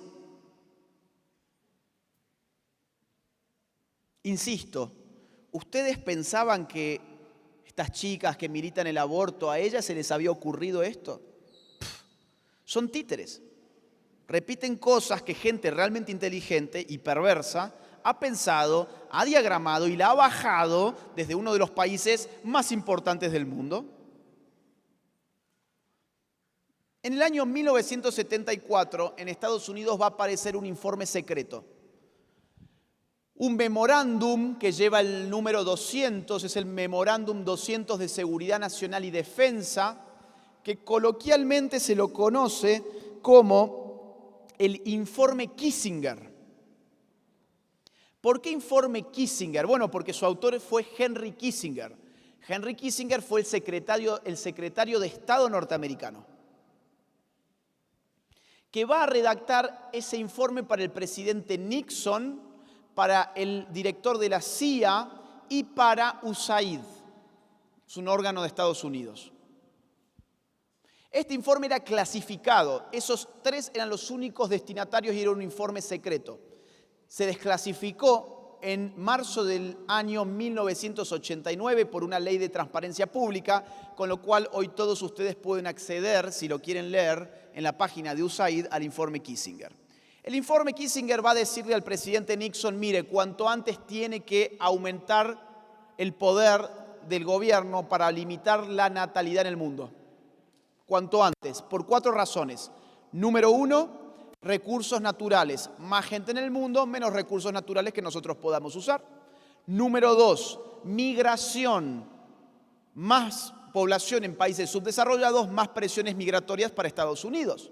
Insisto, ¿ustedes pensaban que estas chicas que militan el aborto, a ellas se les había ocurrido esto? Son títeres. Repiten cosas que gente realmente inteligente y perversa ha pensado, ha diagramado y la ha bajado desde uno de los países más importantes del mundo. En el año 1974, en Estados Unidos va a aparecer un informe secreto. Un memorándum que lleva el número 200, es el Memorándum 200 de Seguridad Nacional y Defensa, que coloquialmente se lo conoce como el informe Kissinger. ¿Por qué informe Kissinger? Bueno, porque su autor fue Henry Kissinger. Henry Kissinger fue el secretario de Estado norteamericano, que va a redactar ese informe para el presidente Nixon, para el director de la CIA y para USAID, es un órgano de Estados Unidos. Este informe era clasificado, esos tres eran los únicos destinatarios y era un informe secreto. Se desclasificó en marzo del año 1989 por una ley de transparencia pública, con lo cual hoy todos ustedes pueden acceder, si lo quieren leer, en la página de USAID al informe Kissinger. El informe Kissinger va a decirle al presidente Nixon, mire, cuanto antes tiene que aumentar el poder del gobierno para limitar la natalidad en el mundo. Cuanto antes, por 4 razones. Número 1, recursos naturales. Más gente en el mundo, menos recursos naturales que nosotros podamos usar. Número 2, migración. Más población en países subdesarrollados, más presiones migratorias para Estados Unidos.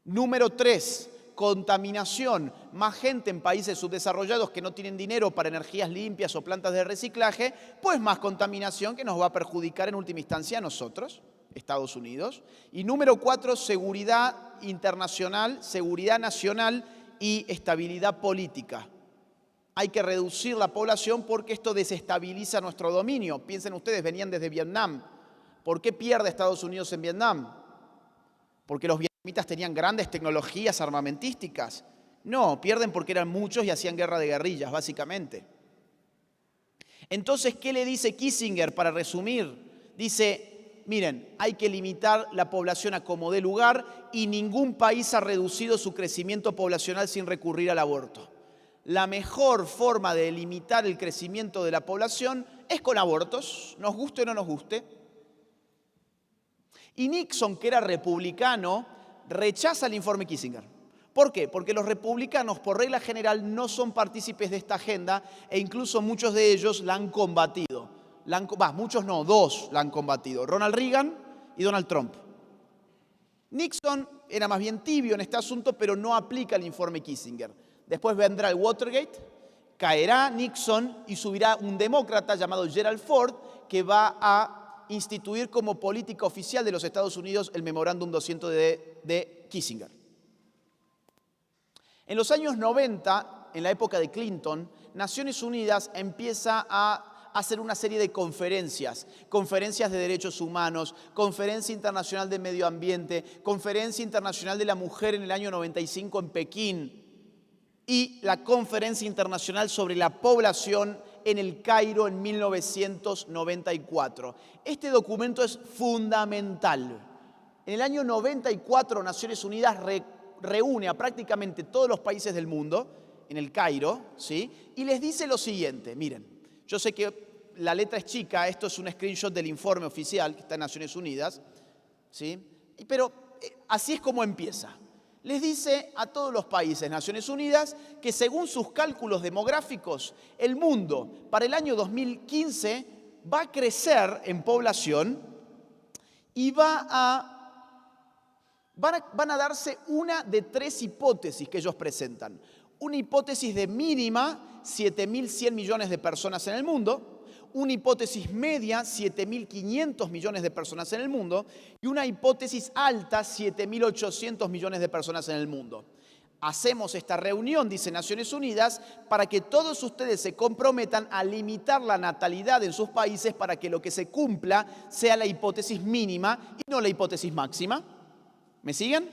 Número 3, contaminación. Más gente en países subdesarrollados que no tienen dinero para energías limpias o plantas de reciclaje, pues más contaminación que nos va a perjudicar en última instancia a nosotros, Estados Unidos. Y número 4, seguridad internacional, seguridad nacional y estabilidad política. Hay que reducir la población porque esto desestabiliza nuestro dominio. Piensen ustedes, venían desde Vietnam. ¿Por qué pierde Estados Unidos en Vietnam? ¿Porque los vietnamitas tenían grandes tecnologías armamentísticas? No, pierden porque eran muchos y hacían guerra de guerrillas, básicamente. Entonces, ¿qué le dice Kissinger para resumir? Dice, miren, hay que limitar la población a como dé lugar y ningún país ha reducido su crecimiento poblacional sin recurrir al aborto. La mejor forma de limitar el crecimiento de la población es con abortos, nos guste o no nos guste. Y Nixon, que era republicano, rechaza el informe Kissinger. ¿Por qué? Porque los republicanos, por regla general, no son partícipes de esta agenda e incluso muchos de ellos la han combatido. Muchos no, 2 la han combatido, Ronald Reagan y Donald Trump. Nixon era más bien tibio en este asunto, pero no aplica el informe Kissinger. Después vendrá el Watergate, caerá Nixon y subirá un demócrata llamado Gerald Ford que va a instituir como política oficial de los Estados Unidos el Memorándum 200 de Kissinger. En los años 90, en la época de Clinton, Naciones Unidas empieza a hacer una serie de conferencias de derechos humanos, Conferencia Internacional de Medio Ambiente, Conferencia Internacional de la Mujer en el año 95 en Pekín. y la Conferencia Internacional sobre la Población en el Cairo en 1994. Este documento es fundamental. En el año 94, Naciones Unidas reúne a prácticamente todos los países del mundo en el Cairo, ¿sí? Y les dice lo siguiente, miren, yo sé que la letra es chica, esto es un screenshot del informe oficial que está en Naciones Unidas, ¿sí? Pero así es como empieza. Les dice a todos los países, Naciones Unidas, que según sus cálculos demográficos, el mundo para el año 2015 va a crecer en población y van a darse una de tres hipótesis que ellos presentan. Una hipótesis de mínima, 7.100 millones de personas en el mundo. Una hipótesis media, 7.500 millones de personas en el mundo, y una hipótesis alta, 7.800 millones de personas en el mundo. Hacemos esta reunión, dice Naciones Unidas, para que todos ustedes se comprometan a limitar la natalidad en sus países para que lo que se cumpla sea la hipótesis mínima y no la hipótesis máxima. ¿Me siguen?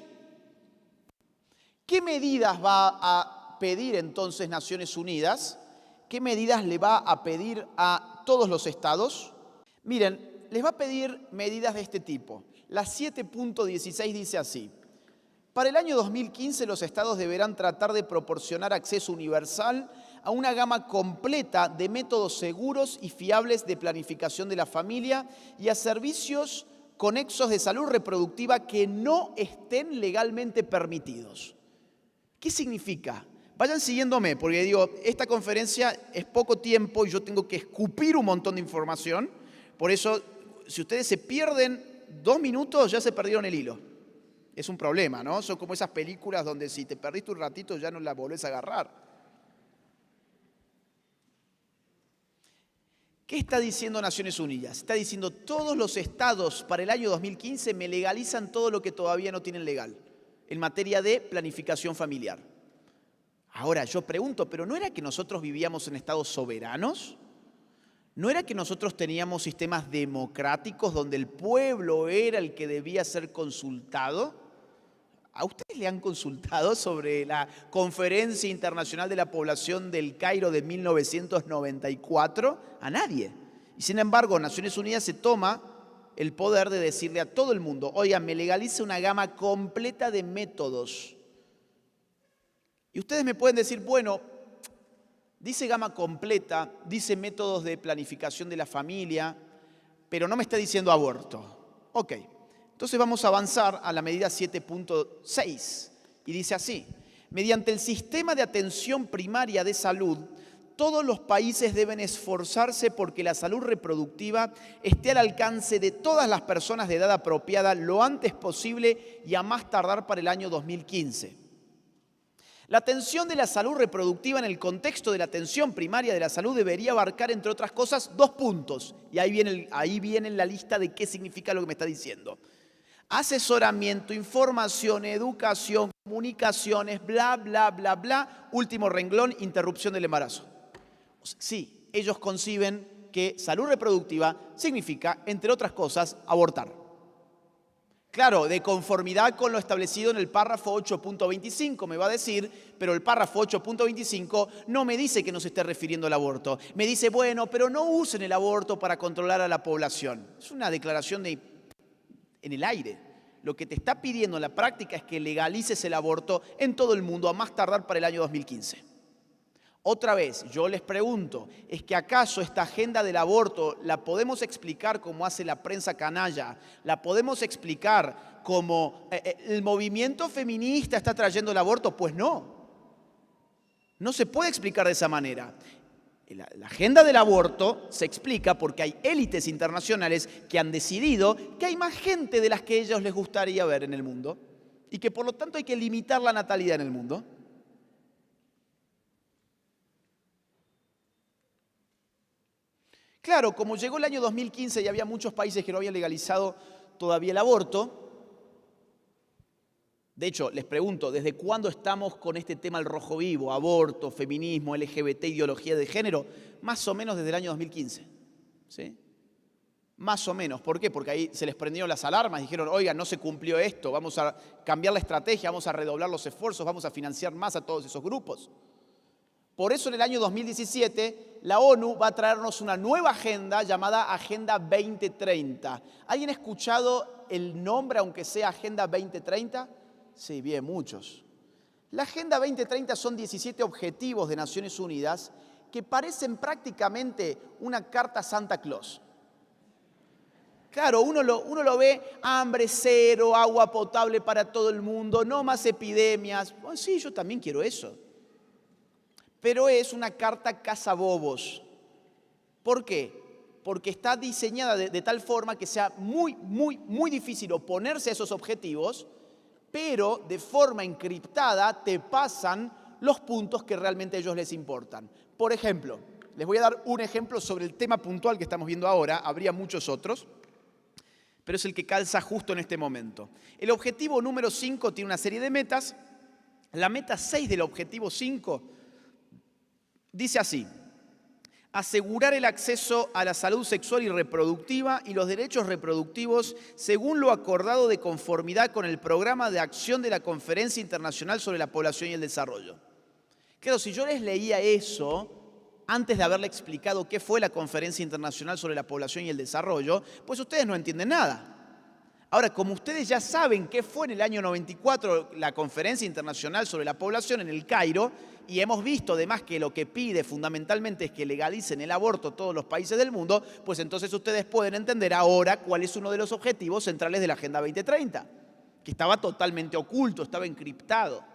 ¿Qué medidas va a pedir entonces Naciones Unidas? ¿Qué medidas le va a pedir a todos los estados? Miren, les va a pedir medidas de este tipo. La 7.16 dice así: para el año 2015 los estados deberán tratar de proporcionar acceso universal a una gama completa de métodos seguros y fiables de planificación de la familia y a servicios conexos de salud reproductiva que no estén legalmente permitidos. ¿Qué significa? Vayan siguiéndome, porque digo, esta conferencia es poco tiempo y yo tengo que escupir un montón de información. Por eso, si ustedes se pierden 2 minutos, ya se perdieron el hilo. Es un problema, ¿no? Son como esas películas donde si te perdiste un ratito ya no la volvés a agarrar. ¿Qué está diciendo Naciones Unidas? Está diciendo, todos los estados para el año 2015 me legalizan todo lo que todavía no tienen legal en materia de planificación familiar. Ahora, yo pregunto, ¿pero no era que nosotros vivíamos en estados soberanos? ¿No era que nosotros teníamos sistemas democráticos donde el pueblo era el que debía ser consultado? ¿A ustedes le han consultado sobre la Conferencia Internacional de la Población del Cairo de 1994? A nadie. Y sin embargo, Naciones Unidas se toma el poder de decirle a todo el mundo, oigan, me legalice una gama completa de métodos. Y ustedes me pueden decir, bueno, dice gama completa, dice métodos de planificación de la familia, pero no me está diciendo aborto. Ok, entonces vamos a avanzar a la medida 7.6 y dice así: mediante el sistema de atención primaria de salud, todos los países deben esforzarse porque la salud reproductiva esté al alcance de todas las personas de edad apropiada lo antes posible y a más tardar para el año 2015. La atención de la salud reproductiva en el contexto de la atención primaria de la salud debería abarcar, entre otras cosas, 2 puntos. Y ahí viene la lista de qué significa lo que me está diciendo. Asesoramiento, información, educación, comunicaciones, bla, bla, bla, bla. Último renglón, interrupción del embarazo. Sí, ellos conciben que salud reproductiva significa, entre otras cosas, abortar. Claro, de conformidad con lo establecido en el párrafo 8.25, me va a decir, pero el párrafo 8.25 no me dice que no se esté refiriendo al aborto. Me dice, bueno, pero no usen el aborto para controlar a la población. Es una declaración en el aire. Lo que te está pidiendo en la práctica es que legalices el aborto en todo el mundo a más tardar para el año 2015. Otra vez, yo les pregunto, ¿es que acaso esta agenda del aborto la podemos explicar como hace la prensa canalla? ¿La podemos explicar como el movimiento feminista está trayendo el aborto? Pues no. No se puede explicar de esa manera. La agenda del aborto se explica porque hay élites internacionales que han decidido que hay más gente de las que a ellos les gustaría ver en el mundo y que por lo tanto hay que limitar la natalidad en el mundo. Claro, como llegó el año 2015 y había muchos países que no habían legalizado todavía el aborto, de hecho, les pregunto, ¿desde cuándo estamos con este tema al rojo vivo? Aborto, feminismo, LGBT, ideología de género. Más o menos desde el año 2015. ¿Sí? Más o menos. ¿Por qué? Porque ahí se les prendieron las alarmas, dijeron, oiga, no se cumplió esto, vamos a cambiar la estrategia, vamos a redoblar los esfuerzos, vamos a financiar más a todos esos grupos. Por eso en el año 2017 la ONU va a traernos una nueva agenda llamada Agenda 2030. ¿Alguien ha escuchado el nombre, aunque sea Agenda 2030? Sí, bien, muchos. La Agenda 2030 son 17 objetivos de Naciones Unidas que parecen prácticamente una carta a Santa Claus. Claro, uno lo ve, hambre cero, agua potable para todo el mundo, no más epidemias. Bueno, sí, yo también quiero eso. Pero es una carta cazabobos. ¿Por qué? Porque está diseñada de tal forma que sea muy, muy, muy difícil oponerse a esos objetivos, pero de forma encriptada te pasan los puntos que realmente a ellos les importan. Por ejemplo, les voy a dar un ejemplo sobre el tema puntual que estamos viendo ahora, habría muchos otros, pero es el que calza justo en este momento. El objetivo número 5 tiene una serie de metas. La meta 6 del objetivo 5 dice así: asegurar el acceso a la salud sexual y reproductiva y los derechos reproductivos según lo acordado de conformidad con el programa de acción de la Conferencia Internacional sobre la Población y el Desarrollo. Claro, si yo les leía eso antes de haberle explicado qué fue la Conferencia Internacional sobre la Población y el Desarrollo, pues ustedes no entienden nada. Ahora, como ustedes ya saben qué fue en el año 94 la Conferencia Internacional sobre la Población en el Cairo, y hemos visto además que lo que pide fundamentalmente es que legalicen el aborto todos los países del mundo, pues entonces ustedes pueden entender ahora cuál es uno de los objetivos centrales de la Agenda 2030, que estaba totalmente oculto, estaba encriptado.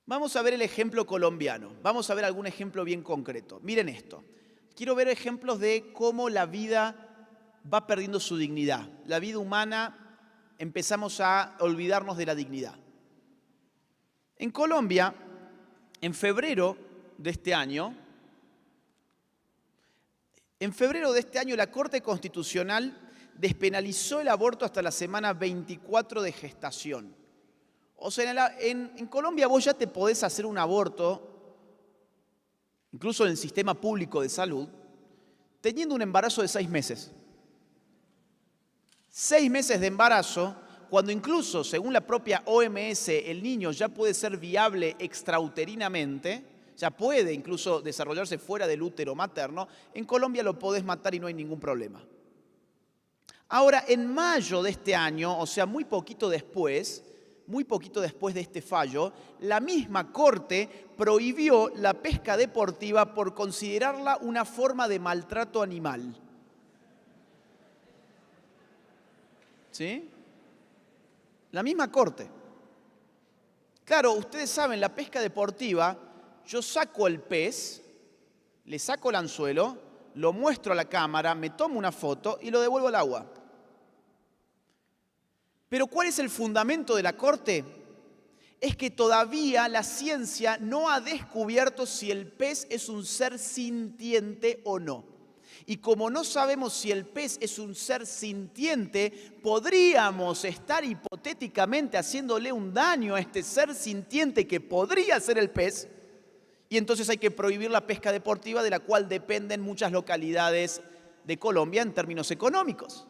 Vamos a ver el ejemplo colombiano, vamos a ver algún ejemplo bien concreto. Miren esto, quiero ver ejemplos de cómo la vida va perdiendo su dignidad. La vida humana, empezamos a olvidarnos de la dignidad. En Colombia, en febrero de este año, la Corte Constitucional despenalizó el aborto hasta la semana 24 de gestación. O sea, en Colombia vos ya te podés hacer un aborto, incluso en el sistema público de salud, teniendo un embarazo de 6 meses. 6 meses de embarazo, cuando incluso, según la propia OMS, el niño ya puede ser viable extrauterinamente, ya puede incluso desarrollarse fuera del útero materno, en Colombia lo podés matar y no hay ningún problema. Ahora, en mayo de este año, o sea, muy poquito después de este fallo, la misma Corte prohibió la pesca deportiva por considerarla una forma de maltrato animal. ¿Sí? La misma Corte. Claro, ustedes saben, la pesca deportiva, yo saco el pez, le saco el anzuelo, lo muestro a la cámara, me tomo una foto y lo devuelvo al agua. Pero ¿cuál es el fundamento de la Corte? Es que todavía la ciencia no ha descubierto si el pez es un ser sintiente o no. Y como no sabemos si el pez es un ser sintiente, podríamos estar hipotéticamente haciéndole un daño a este ser sintiente que podría ser el pez, y entonces hay que prohibir la pesca deportiva, de la cual dependen muchas localidades de Colombia en términos económicos.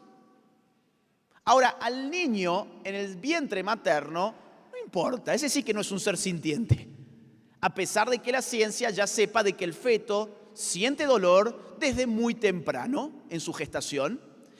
Ahora, al niño en el vientre materno, no importa, ese sí que no es un ser sintiente, a pesar de que la ciencia ya sepa de que el feto siente dolor desde muy temprano en su gestación,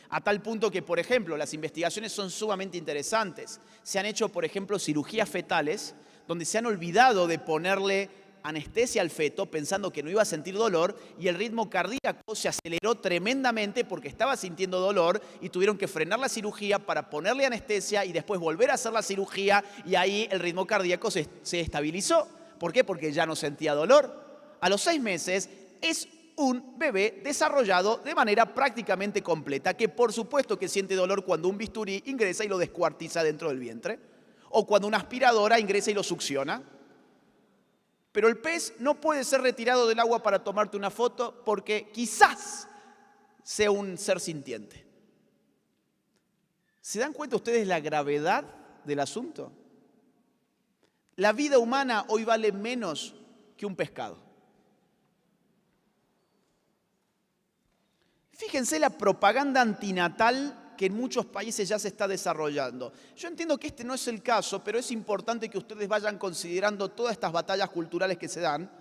a tal punto que, por ejemplo, las investigaciones son sumamente interesantes. Se han hecho, por ejemplo, cirugías fetales, donde se han olvidado de ponerle anestesia al feto pensando que no iba a sentir dolor, y el ritmo cardíaco se aceleró tremendamente porque estaba sintiendo dolor y tuvieron que frenar la cirugía para ponerle anestesia y después volver a hacer la cirugía, y ahí el ritmo cardíaco se estabilizó. ¿Por qué? Porque ya no sentía dolor. A los 6 meses es un bebé desarrollado de manera prácticamente completa, que por supuesto que siente dolor cuando un bisturí ingresa y lo descuartiza dentro del vientre, o cuando una aspiradora ingresa y lo succiona. Pero el pez no puede ser retirado del agua para tomarte una foto porque quizás sea un ser sintiente. ¿Se dan cuenta ustedes la gravedad del asunto? La vida humana hoy vale menos que un pescado. Fíjense la propaganda antinatal que en muchos países ya se está desarrollando. Yo entiendo que este no es el caso, pero es importante que ustedes vayan considerando todas estas batallas culturales que se dan,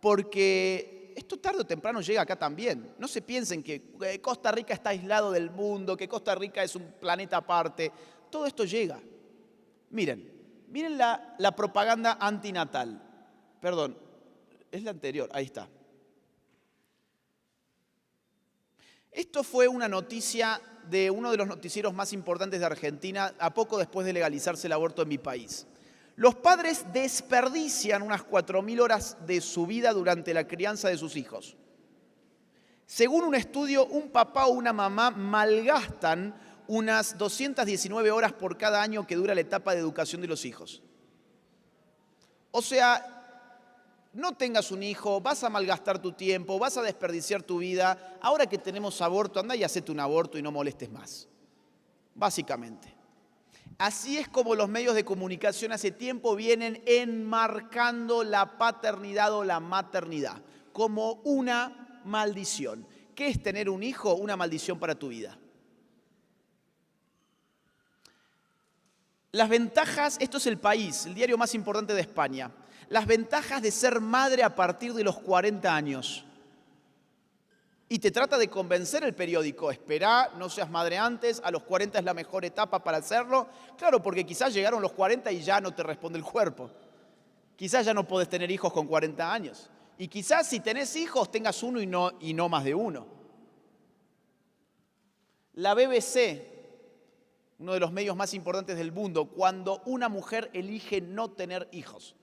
porque esto tarde o temprano llega acá también. No se piensen que Costa Rica está aislado del mundo, que Costa Rica es un planeta aparte. Todo esto llega. Miren la propaganda antinatal. Perdón, es la anterior, ahí está. Esto fue una noticia de uno de los noticieros más importantes de Argentina, a poco después de legalizarse el aborto en mi país. Los padres desperdician unas 4.000 horas de su vida durante la crianza de sus hijos. Según un estudio, un papá o una mamá malgastan unas 219 horas por cada año que dura la etapa de educación de los hijos. O sea, no tengas un hijo, vas a malgastar tu tiempo, vas a desperdiciar tu vida. Ahora que tenemos aborto, anda y hacete un aborto y no molestes más. Básicamente. Así es como los medios de comunicación hace tiempo vienen enmarcando la paternidad o la maternidad como una maldición. ¿Qué es tener un hijo? Una maldición para tu vida. Las ventajas, esto es El País, el diario más importante de España. Las ventajas de ser madre a partir de los 40 años. Y te trata de convencer el periódico, esperá, no seas madre antes, a los 40 es la mejor etapa para hacerlo. Claro, porque quizás llegaron los 40 y ya no te responde el cuerpo. Quizás ya no podés tener hijos con 40 años. Y quizás si tenés hijos tengas uno y no más de uno. La BBC, uno de los medios más importantes del mundo, cuando una mujer elige no tener hijos.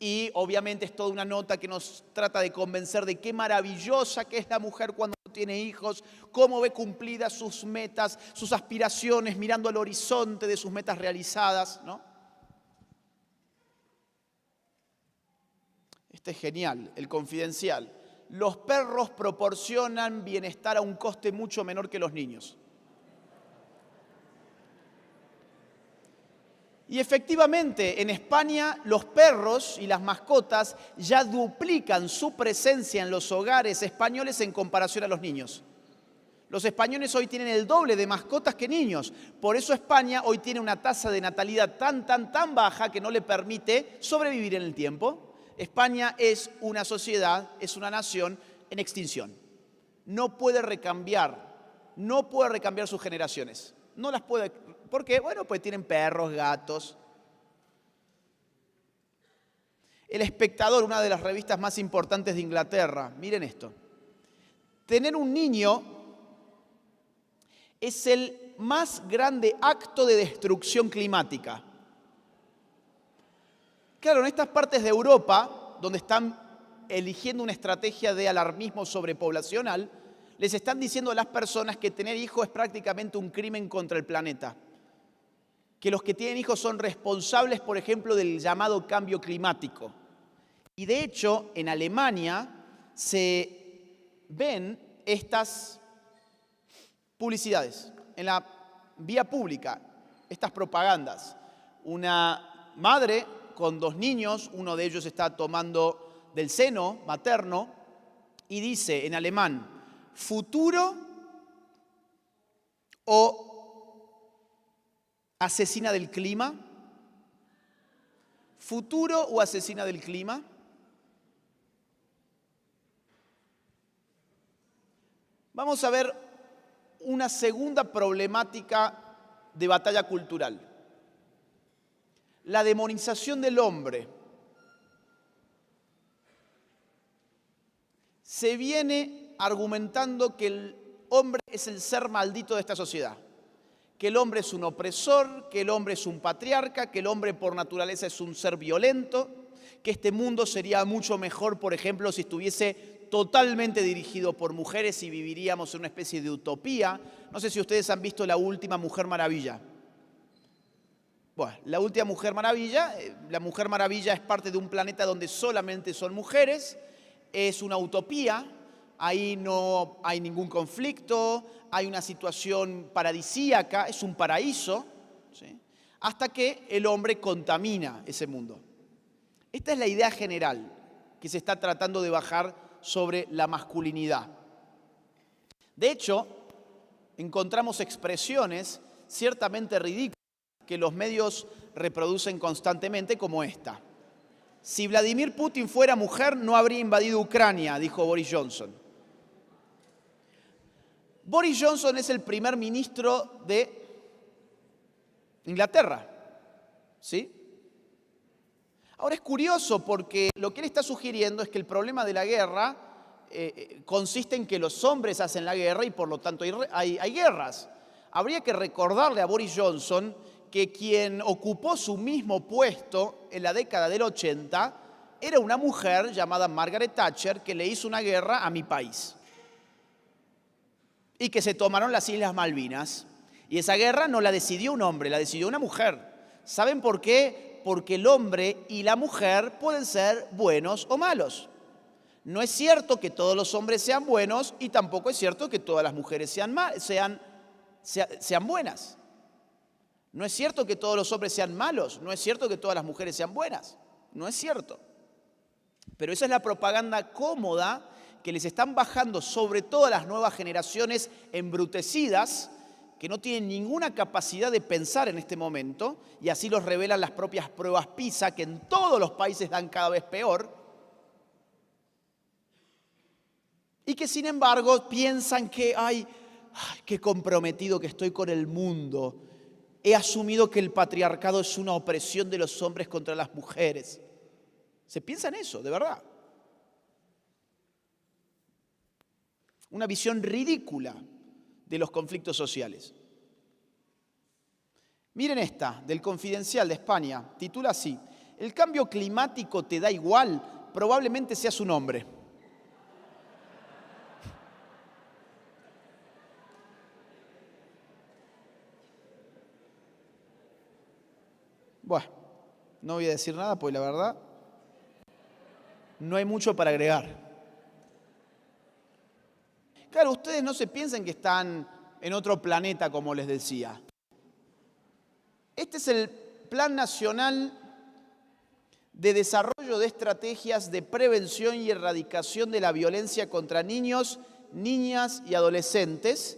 Y obviamente es toda una nota que nos trata de convencer de qué maravillosa que es la mujer cuando tiene hijos, cómo ve cumplidas sus metas, sus aspiraciones, mirando al horizonte de sus metas realizadas, ¿no? Este es genial, El Confidencial. Los perros proporcionan bienestar a un coste mucho menor que los niños. Y efectivamente, en España los perros y las mascotas ya duplican su presencia en los hogares españoles en comparación a los niños. Los españoles hoy tienen el doble de mascotas que niños. Por eso España hoy tiene una tasa de natalidad tan baja que no le permite sobrevivir en el tiempo. España es una sociedad, es una nación en extinción. No puede recambiar sus generaciones. No las puede. ¿Por qué? Bueno, pues tienen perros, gatos. El Espectador, una de las revistas más importantes de Inglaterra, miren esto. Tener un niño es el más grande acto de destrucción climática. Claro, en estas partes de Europa, donde están eligiendo una estrategia de alarmismo sobrepoblacional, les están diciendo a las personas que tener hijos es prácticamente un crimen contra el planeta. Que los que tienen hijos son responsables, por ejemplo, del llamado cambio climático. Y de hecho, en Alemania se ven estas publicidades en la vía pública, estas propagandas. Una madre con 2 niños, uno de ellos está tomando del seno materno, y dice en alemán, futuro o asesina del clima, futuro o asesina del clima. Vamos a ver una segunda problemática de batalla cultural. La demonización del hombre. Se viene argumentando que el hombre es el ser maldito de esta sociedad. Que el hombre es un opresor, que el hombre es un patriarca, que el hombre por naturaleza es un ser violento, que este mundo sería mucho mejor, por ejemplo, si estuviese totalmente dirigido por mujeres y viviríamos en una especie de utopía. No sé si ustedes han visto la última Mujer Maravilla. Bueno, la última Mujer Maravilla, la Mujer Maravilla es parte de un planeta donde solamente son mujeres, es una utopía. Ahí no hay ningún conflicto, hay una situación paradisíaca, es un paraíso, ¿sí? Hasta que el hombre contamina ese mundo. Esta es la idea general que se está tratando de bajar sobre la masculinidad. De hecho, encontramos expresiones ciertamente ridículas que los medios reproducen constantemente, como esta. Si Vladimir Putin fuera mujer, no habría invadido Ucrania, dijo Boris Johnson. Boris Johnson es el primer ministro de Inglaterra, ¿sí? Ahora es curioso porque lo que él está sugiriendo es que el problema de la guerra consiste en que los hombres hacen la guerra y por lo tanto hay guerras. Habría que recordarle a Boris Johnson que quien ocupó su mismo puesto en la década del 80 era una mujer llamada Margaret Thatcher que le hizo una guerra a mi país y que se tomaron las Islas Malvinas. Y esa guerra no la decidió un hombre, la decidió una mujer. ¿Saben por qué? Porque el hombre y la mujer pueden ser buenos o malos. No es cierto que todos los hombres sean buenos y tampoco es cierto que todas las mujeres sean buenas. No es cierto que todos los hombres sean malos, no es cierto que todas las mujeres sean buenas, no es cierto. Pero esa es la propaganda cómoda que les están bajando sobre todo a las nuevas generaciones embrutecidas, que no tienen ninguna capacidad de pensar en este momento, y así los revelan las propias pruebas PISA, que en todos los países dan cada vez peor, y que sin embargo piensan que, ay, qué comprometido que estoy con el mundo. He asumido que el patriarcado es una opresión de los hombres contra las mujeres. ¿Se piensa en eso, de verdad? Una visión ridícula de los conflictos sociales. Miren esta, del Confidencial de España, titula así: ¿El cambio climático te da igual? Probablemente seas un hombre. Bueno, no voy a decir nada porque la verdad no hay mucho para agregar. Claro, ustedes no se piensen que están en otro planeta, como les decía. Este es el Plan Nacional de Desarrollo de Estrategias de Prevención y Erradicación de la Violencia contra Niños, Niñas y Adolescentes,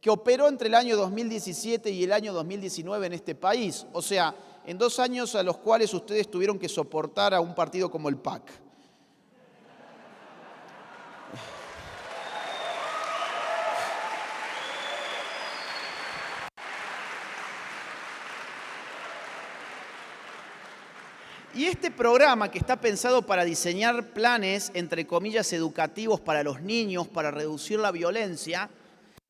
que operó entre el año 2017 y el año 2019 en este país. O sea, en 2 años a los cuales ustedes tuvieron que soportar a un partido como el PAC. Y este programa, que está pensado para diseñar planes, entre comillas, educativos para los niños, para reducir la violencia,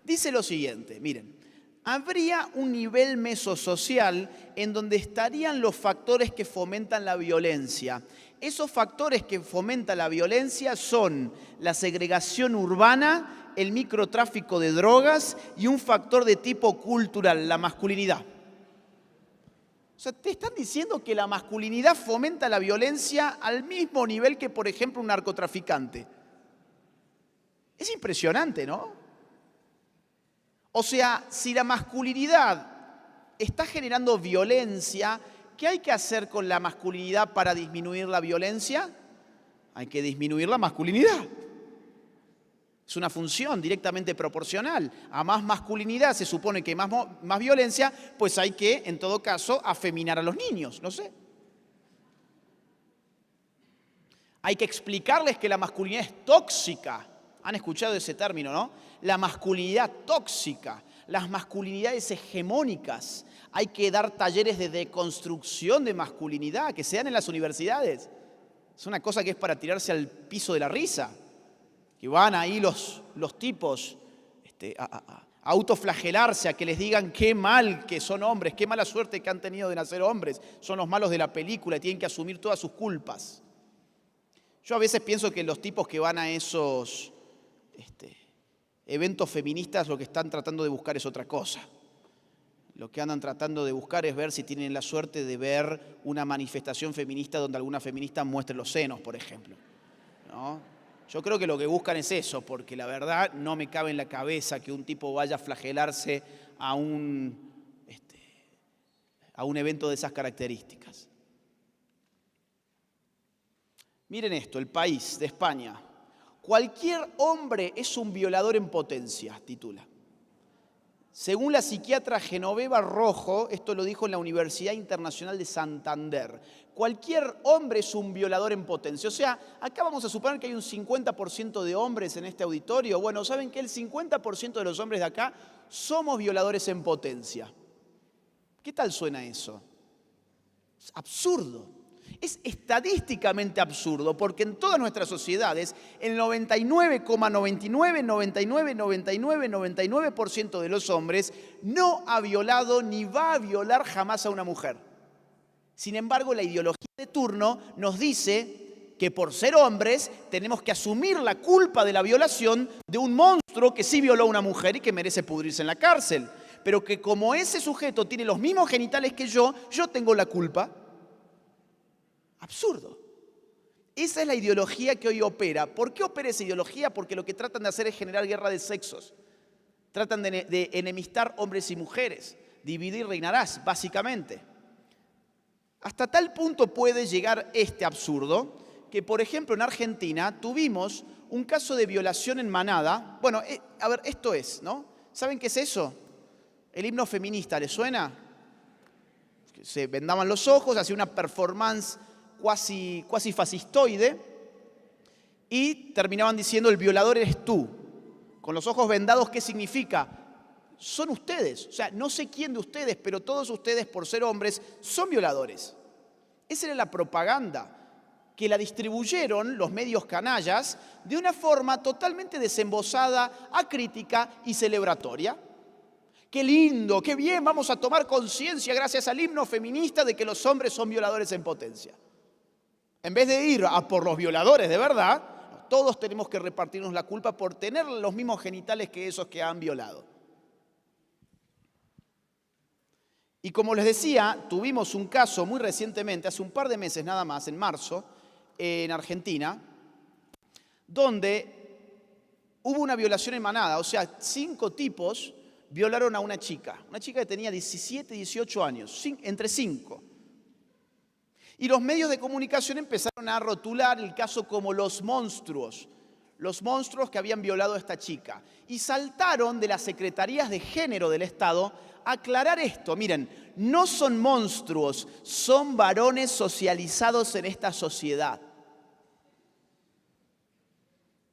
dice lo siguiente, miren: habría un nivel mesosocial en donde estarían los factores que fomentan la violencia. Esos factores que fomentan la violencia son la segregación urbana, el microtráfico de drogas y un factor de tipo cultural, la masculinidad. O sea, te están diciendo que la masculinidad fomenta la violencia al mismo nivel que, por ejemplo, un narcotraficante. Es impresionante, ¿no? O sea, si la masculinidad está generando violencia, ¿qué hay que hacer con la masculinidad para disminuir la violencia? Hay que disminuir la masculinidad. Es una función directamente proporcional. A más masculinidad se supone que más violencia, pues hay que, en todo caso, afeminar a los niños, no sé. Hay que explicarles que la masculinidad es tóxica. Han escuchado ese término, ¿no? La masculinidad tóxica, las masculinidades hegemónicas. Hay que dar talleres de deconstrucción de masculinidad, que se dan en las universidades. Es una cosa que es para tirarse al piso de la risa. Que van ahí los tipos a autoflagelarse, a que les digan qué mal que son hombres, qué mala suerte que han tenido de nacer hombres, son los malos de la película y tienen que asumir todas sus culpas. Yo a veces pienso que los tipos que van a esos eventos feministas lo que están tratando de buscar es otra cosa. Lo que andan tratando de buscar es ver si tienen la suerte de ver una manifestación feminista donde alguna feminista muestre los senos, por ejemplo, ¿no? Yo creo que lo que buscan es eso, porque la verdad no me cabe en la cabeza que un tipo vaya a flagelarse a un evento de esas características. Miren esto, El País de España. Cualquier hombre es un violador en potencia, titula. Según la psiquiatra Genoveva Rojo, esto lo dijo en la Universidad Internacional de Santander, cualquier hombre es un violador en potencia. O sea, acá vamos a suponer que hay un 50% de hombres en este auditorio. Bueno, ¿saben que el 50% de los hombres de acá somos violadores en potencia? ¿Qué tal suena eso? Es absurdo. Es estadísticamente absurdo, porque en todas nuestras sociedades el 99,99% de los hombres no ha violado ni va a violar jamás a una mujer. Sin embargo, la ideología de turno nos dice que por ser hombres tenemos que asumir la culpa de la violación de un monstruo que sí violó a una mujer y que merece pudrirse en la cárcel. Pero que como ese sujeto tiene los mismos genitales que yo tengo la culpa. Absurdo. Esa es la ideología que hoy opera. ¿Por qué opera esa ideología? Porque lo que tratan de hacer es generar guerra de sexos. Tratan de enemistar hombres y mujeres. Dividir reinarás, básicamente. Hasta tal punto puede llegar este absurdo que, por ejemplo, en Argentina tuvimos un caso de violación en manada. Bueno, a ver, esto es, ¿no? ¿Saben qué es eso? El himno feminista, ¿les suena? Se vendaban los ojos, hacía una performance cuasi fascistoide y terminaban diciendo: el violador eres tú. Con los ojos vendados, ¿qué significa? Son ustedes. O sea, no sé quién de ustedes, pero todos ustedes, por ser hombres, son violadores. Esa era la propaganda que la distribuyeron los medios canallas de una forma totalmente desembosada, acrítica y celebratoria. Qué lindo, qué bien, vamos a tomar conciencia gracias al himno feminista de que los hombres son violadores en potencia. En vez de ir a por los violadores de verdad, todos tenemos que repartirnos la culpa por tener los mismos genitales que esos que han violado. Y como les decía, tuvimos un caso muy recientemente, hace un par de meses nada más, en marzo, en Argentina, donde hubo una violación en manada. O sea, 5 tipos violaron a una chica que tenía 17, 18 años, entre 5. Y los medios de comunicación empezaron a rotular el caso como los monstruos que habían violado a esta chica. Y saltaron de las secretarías de género del Estado a aclarar esto. Miren, no son monstruos, son varones socializados en esta sociedad.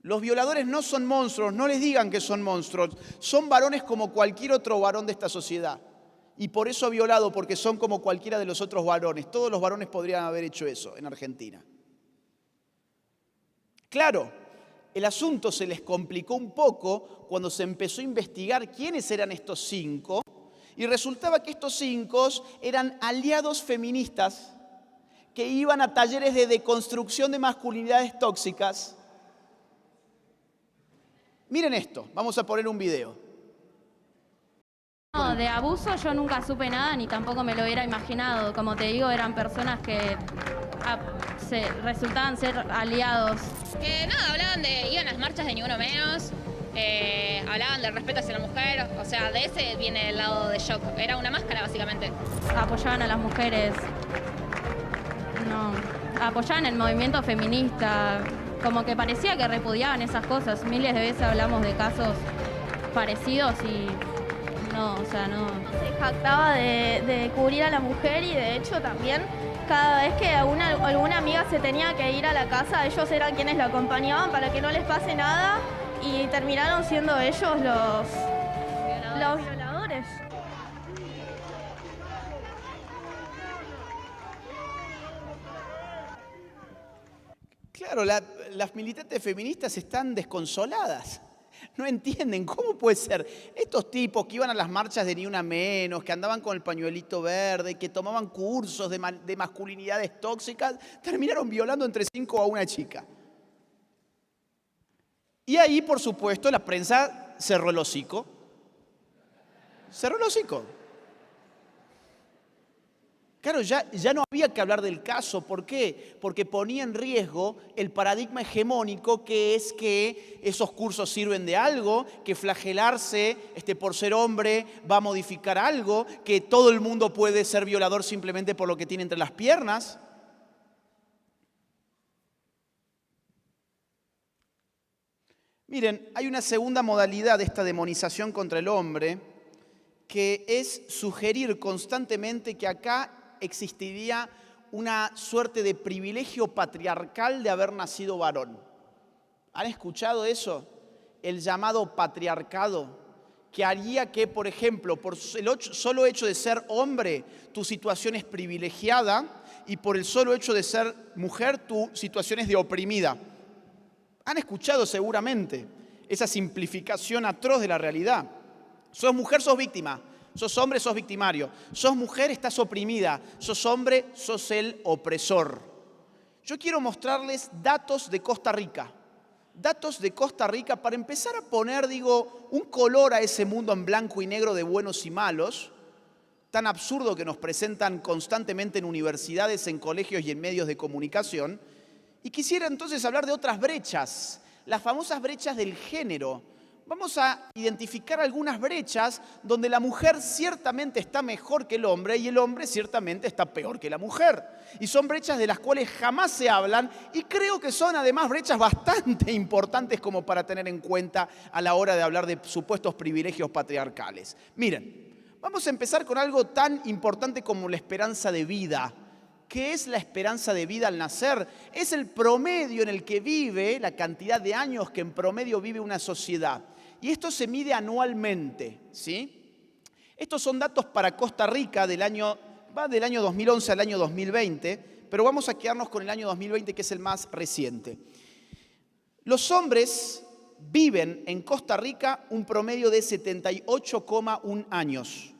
Los violadores no son monstruos, no les digan que son monstruos, son varones como cualquier otro varón de esta sociedad. Y por eso ha violado, porque son como cualquiera de los otros varones. Todos los varones podrían haber hecho eso en Argentina. Claro, el asunto se les complicó un poco cuando se empezó a investigar quiénes eran estos 5, y resultaba que estos 5 eran aliados feministas que iban a talleres de deconstrucción de masculinidades tóxicas. Miren esto, vamos a poner un video. No, de abuso yo nunca supe nada ni tampoco me lo hubiera imaginado. Como te digo, eran personas que resultaban ser aliados. Nada, iban a las marchas de Ni Uno Menos, hablaban del respeto hacia la mujer, o sea, de ese viene el lado de shock. Era una máscara, básicamente. Apoyaban a las mujeres, apoyaban el movimiento feminista, como que parecía que repudiaban esas cosas. Miles de veces hablamos de casos parecidos y no. Se jactaba de cubrir a la mujer y de hecho también cada vez que alguna amiga se tenía que ir a la casa, ellos eran quienes la acompañaban para que no les pase nada y terminaron siendo ellos los violadores. Claro, las militantes feministas están desconsoladas. No entienden cómo puede ser. Estos tipos que iban a las marchas de Ni Una Menos, que andaban con el pañuelito verde, que tomaban cursos de masculinidades tóxicas, terminaron violando entre 5 a una chica. Y ahí, por supuesto, la prensa cerró el hocico. Cerró el hocico. Claro, ya no había que hablar del caso. ¿Por qué? Porque ponía en riesgo el paradigma hegemónico que es que esos cursos sirven de algo, que flagelarse por ser hombre va a modificar algo, que todo el mundo puede ser violador simplemente por lo que tiene entre las piernas. Miren, hay una segunda modalidad de esta demonización contra el hombre, que es sugerir constantemente que acá existiría una suerte de privilegio patriarcal de haber nacido varón. ¿Han escuchado eso? El llamado patriarcado, que haría que, por ejemplo, por el solo hecho de ser hombre, tu situación es privilegiada, y por el solo hecho de ser mujer, tu situación es de oprimida. Han escuchado seguramente esa simplificación atroz de la realidad. Sos mujer, sos víctima. Sos hombre, sos victimario. Sos mujer, estás oprimida. Sos hombre, sos el opresor. Yo quiero mostrarles datos de Costa Rica. Datos de Costa Rica para empezar a poner, un color a ese mundo en blanco y negro de buenos y malos, tan absurdo que nos presentan constantemente en universidades, en colegios y en medios de comunicación. Y quisiera entonces hablar de otras brechas, las famosas brechas del género. Vamos a identificar algunas brechas donde la mujer ciertamente está mejor que el hombre y el hombre ciertamente está peor que la mujer. Y son brechas de las cuales jamás se hablan y creo que son además brechas bastante importantes como para tener en cuenta a la hora de hablar de supuestos privilegios patriarcales. Miren, vamos a empezar con algo tan importante como la esperanza de vida. ¿Qué es la esperanza de vida al nacer? Es el promedio en el que vive, la cantidad de años que en promedio vive una sociedad. Y esto se mide anualmente, ¿sí? Estos son datos para Costa Rica va del año 2011 al año 2020, pero vamos a quedarnos con el año 2020, que es el más reciente. Los hombres viven en Costa Rica un promedio de 78,1 años.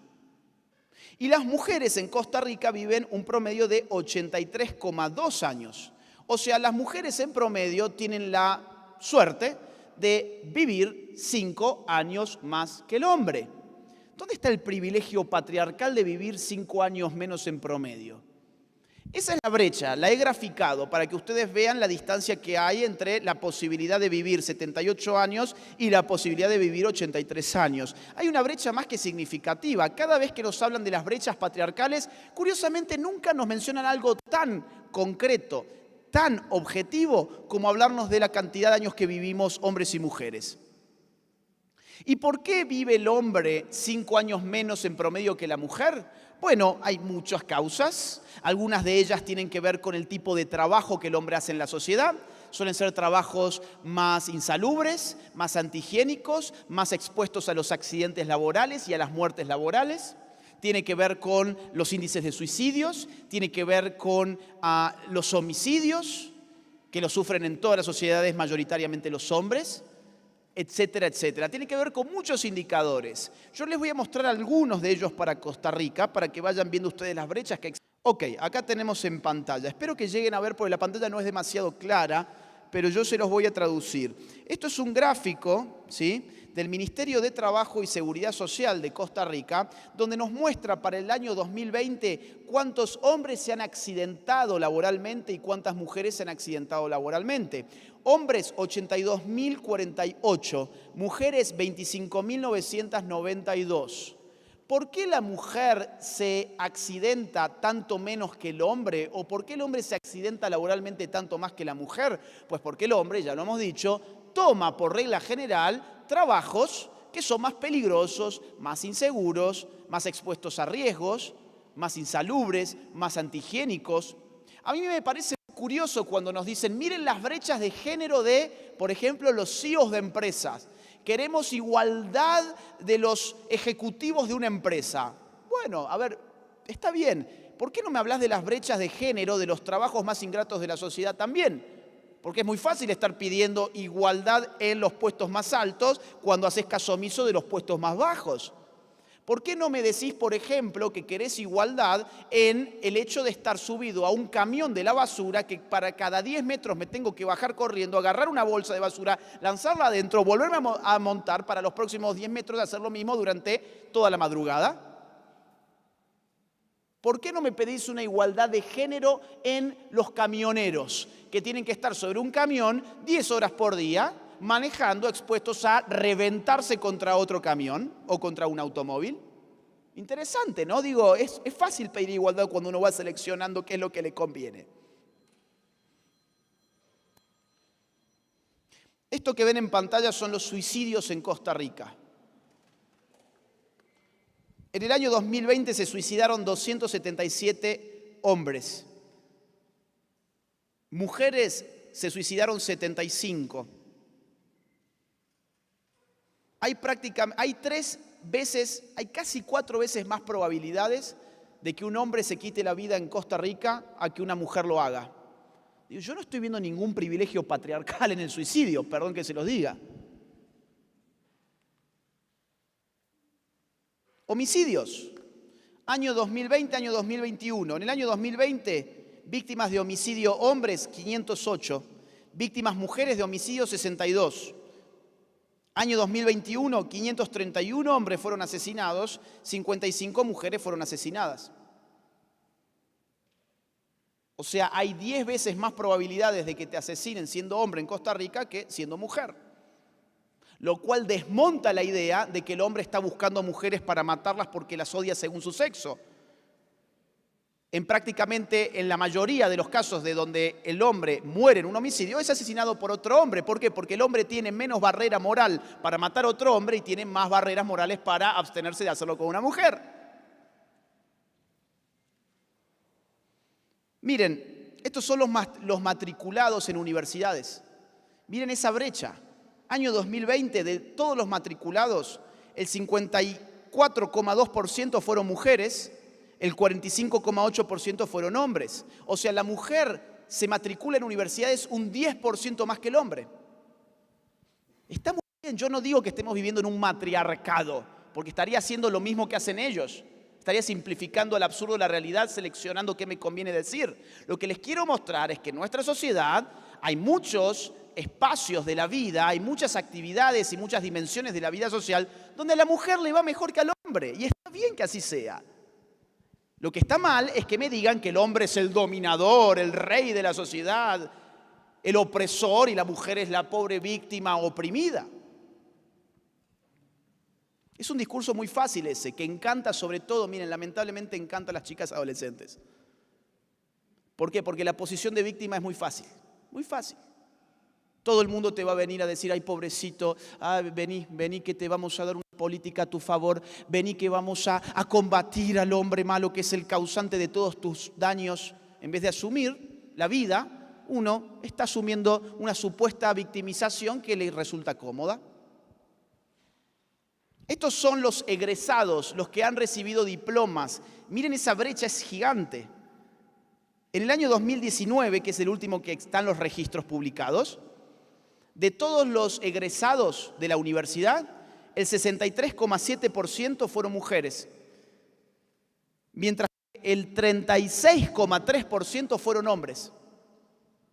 Y las mujeres en Costa Rica viven un promedio de 83,2 años. O sea, las mujeres en promedio tienen la suerte de vivir 5 años más que el hombre. ¿Dónde está el privilegio patriarcal de vivir 5 años menos en promedio? Esa es la brecha, la he graficado para que ustedes vean la distancia que hay entre la posibilidad de vivir 78 años y la posibilidad de vivir 83 años. Hay una brecha más que significativa. Cada vez que nos hablan de las brechas patriarcales, curiosamente nunca nos mencionan algo tan concreto, tan objetivo como hablarnos de la cantidad de años que vivimos hombres y mujeres. ¿Y por qué vive el hombre 5 años menos en promedio que la mujer? Bueno, hay muchas causas. Algunas de ellas tienen que ver con el tipo de trabajo que el hombre hace en la sociedad. Suelen ser trabajos más insalubres, más antihigiénicos, más expuestos a los accidentes laborales y a las muertes laborales. Tiene que ver con los índices de suicidios, tiene que ver con los homicidios, que los sufren en todas las sociedades mayoritariamente los hombres, etcétera, etcétera. Tiene que ver con muchos indicadores. Yo les voy a mostrar algunos de ellos para Costa Rica, para que vayan viendo ustedes las brechas que existen. Ok, acá tenemos en pantalla. Espero que lleguen a ver porque la pantalla no es demasiado clara, pero yo se los voy a traducir. Esto es un gráfico, ¿sí?, del Ministerio de Trabajo y Seguridad Social de Costa Rica, donde nos muestra para el año 2020 cuántos hombres se han accidentado laboralmente y cuántas mujeres se han accidentado laboralmente. Hombres 82.048, mujeres 25.992. ¿Por qué la mujer se accidenta tanto menos que el hombre? ¿O por qué el hombre se accidenta laboralmente tanto más que la mujer? Pues porque el hombre, ya lo hemos dicho, toma por regla general trabajos que son más peligrosos, más inseguros, más expuestos a riesgos, más insalubres, más antihigiénicos. A mí me parece curioso cuando nos dicen, miren las brechas de género de, por ejemplo, los CEOs de empresas. Queremos igualdad de los ejecutivos de una empresa. Bueno, a ver, está bien. ¿Por qué no me hablas de las brechas de género de los trabajos más ingratos de la sociedad también? Porque es muy fácil estar pidiendo igualdad en los puestos más altos cuando haces caso omiso de los puestos más bajos. ¿Por qué no me decís, por ejemplo, que querés igualdad en el hecho de estar subido a un camión de la basura que para cada 10 metros me tengo que bajar corriendo, agarrar una bolsa de basura, lanzarla adentro, volverme a montar para los próximos 10 metros hacer lo mismo durante toda la madrugada? ¿Por qué no me pedís una igualdad de género en los camioneros que tienen que estar sobre un camión 10 horas por día manejando expuestos a reventarse contra otro camión o contra un automóvil? Interesante, ¿no? Digo, es fácil pedir igualdad cuando uno va seleccionando qué es lo que le conviene. Esto que ven en pantalla son los suicidios en Costa Rica. En el año 2020 se suicidaron 277 hombres. Mujeres se suicidaron 75. Hay casi 4 veces más probabilidades de que un hombre se quite la vida en Costa Rica a que una mujer lo haga. Yo no estoy viendo ningún privilegio patriarcal en el suicidio, perdón que se los diga. Homicidios, año 2020, año 2021. En el año 2020, víctimas de homicidio hombres, 508. Víctimas mujeres de homicidio, 62. Año 2021, 531 hombres fueron asesinados, 55 mujeres fueron asesinadas. O sea, hay 10 veces más probabilidades de que te asesinen siendo hombre en Costa Rica que siendo mujer. Lo cual desmonta la idea de que el hombre está buscando mujeres para matarlas porque las odia según su sexo. En la mayoría de los casos de donde el hombre muere en un homicidio, es asesinado por otro hombre. ¿Por qué? Porque el hombre tiene menos barrera moral para matar a otro hombre y tiene más barreras morales para abstenerse de hacerlo con una mujer. Miren, estos son los matriculados en universidades. Miren esa brecha. Año 2020, de todos los matriculados, el 54,2% fueron mujeres, el 45,8% fueron hombres. O sea, la mujer se matricula en universidades un 10% más que el hombre. Está muy bien, yo no digo que estemos viviendo en un matriarcado, porque estaría haciendo lo mismo que hacen ellos. Estaría simplificando el absurdo de la realidad, seleccionando qué me conviene decir. Lo que les quiero mostrar es que en nuestra sociedad hay muchos espacios de la vida, hay muchas actividades y muchas dimensiones de la vida social donde a la mujer le va mejor que al hombre. Y está bien que así sea. Lo que está mal es que me digan que el hombre es el dominador, el rey de la sociedad, el opresor y la mujer es la pobre víctima oprimida. Es un discurso muy fácil ese, que encanta sobre todo, miren, lamentablemente encanta a las chicas adolescentes. ¿Por qué? Porque la posición de víctima es muy fácil, muy fácil. Todo el mundo te va a venir a decir, ay, pobrecito, vení que te vamos a dar una política a tu favor, vení que vamos a combatir al hombre malo que es el causante de todos tus daños. En vez de asumir la vida, uno está asumiendo una supuesta victimización que le resulta cómoda. Estos son los egresados, los que han recibido diplomas. Miren, esa brecha es gigante. En el año 2019, que es el último que están los registros publicados, de todos los egresados de la universidad, el 63,7% fueron mujeres, mientras que el 36,3% fueron hombres.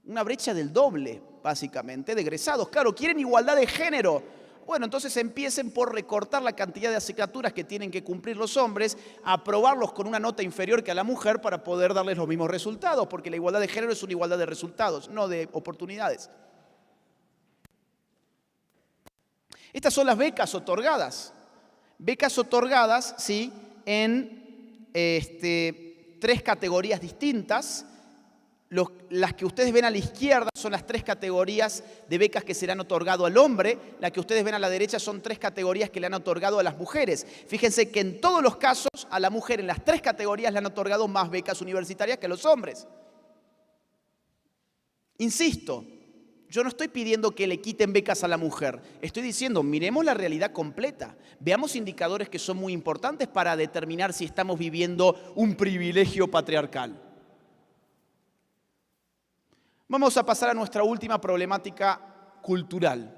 Una brecha del doble, básicamente, de egresados. Claro, quieren igualdad de género. Bueno, entonces empiecen por recortar la cantidad de asignaturas que tienen que cumplir los hombres, aprobarlos con una nota inferior que a la mujer para poder darles los mismos resultados, porque la igualdad de género es una igualdad de resultados, no de oportunidades. Estas son las becas otorgadas. Becas otorgadas, sí, en 3 categorías distintas. Las que ustedes ven a la izquierda son las 3 categorías de becas que se le han otorgado al hombre. Las que ustedes ven a la derecha son 3 categorías que le han otorgado a las mujeres. Fíjense que en todos los casos a la mujer en las 3 categorías le han otorgado más becas universitarias que a los hombres. Insisto, yo no estoy pidiendo que le quiten becas a la mujer. Estoy diciendo, miremos la realidad completa. Veamos indicadores que son muy importantes para determinar si estamos viviendo un privilegio patriarcal. Vamos a pasar a nuestra última problemática cultural.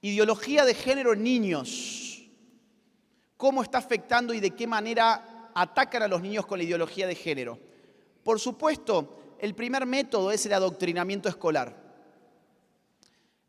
Ideología de género en niños. ¿Cómo está afectando y de qué manera atacan a los niños con la ideología de género? Por supuesto, el primer método es el adoctrinamiento escolar.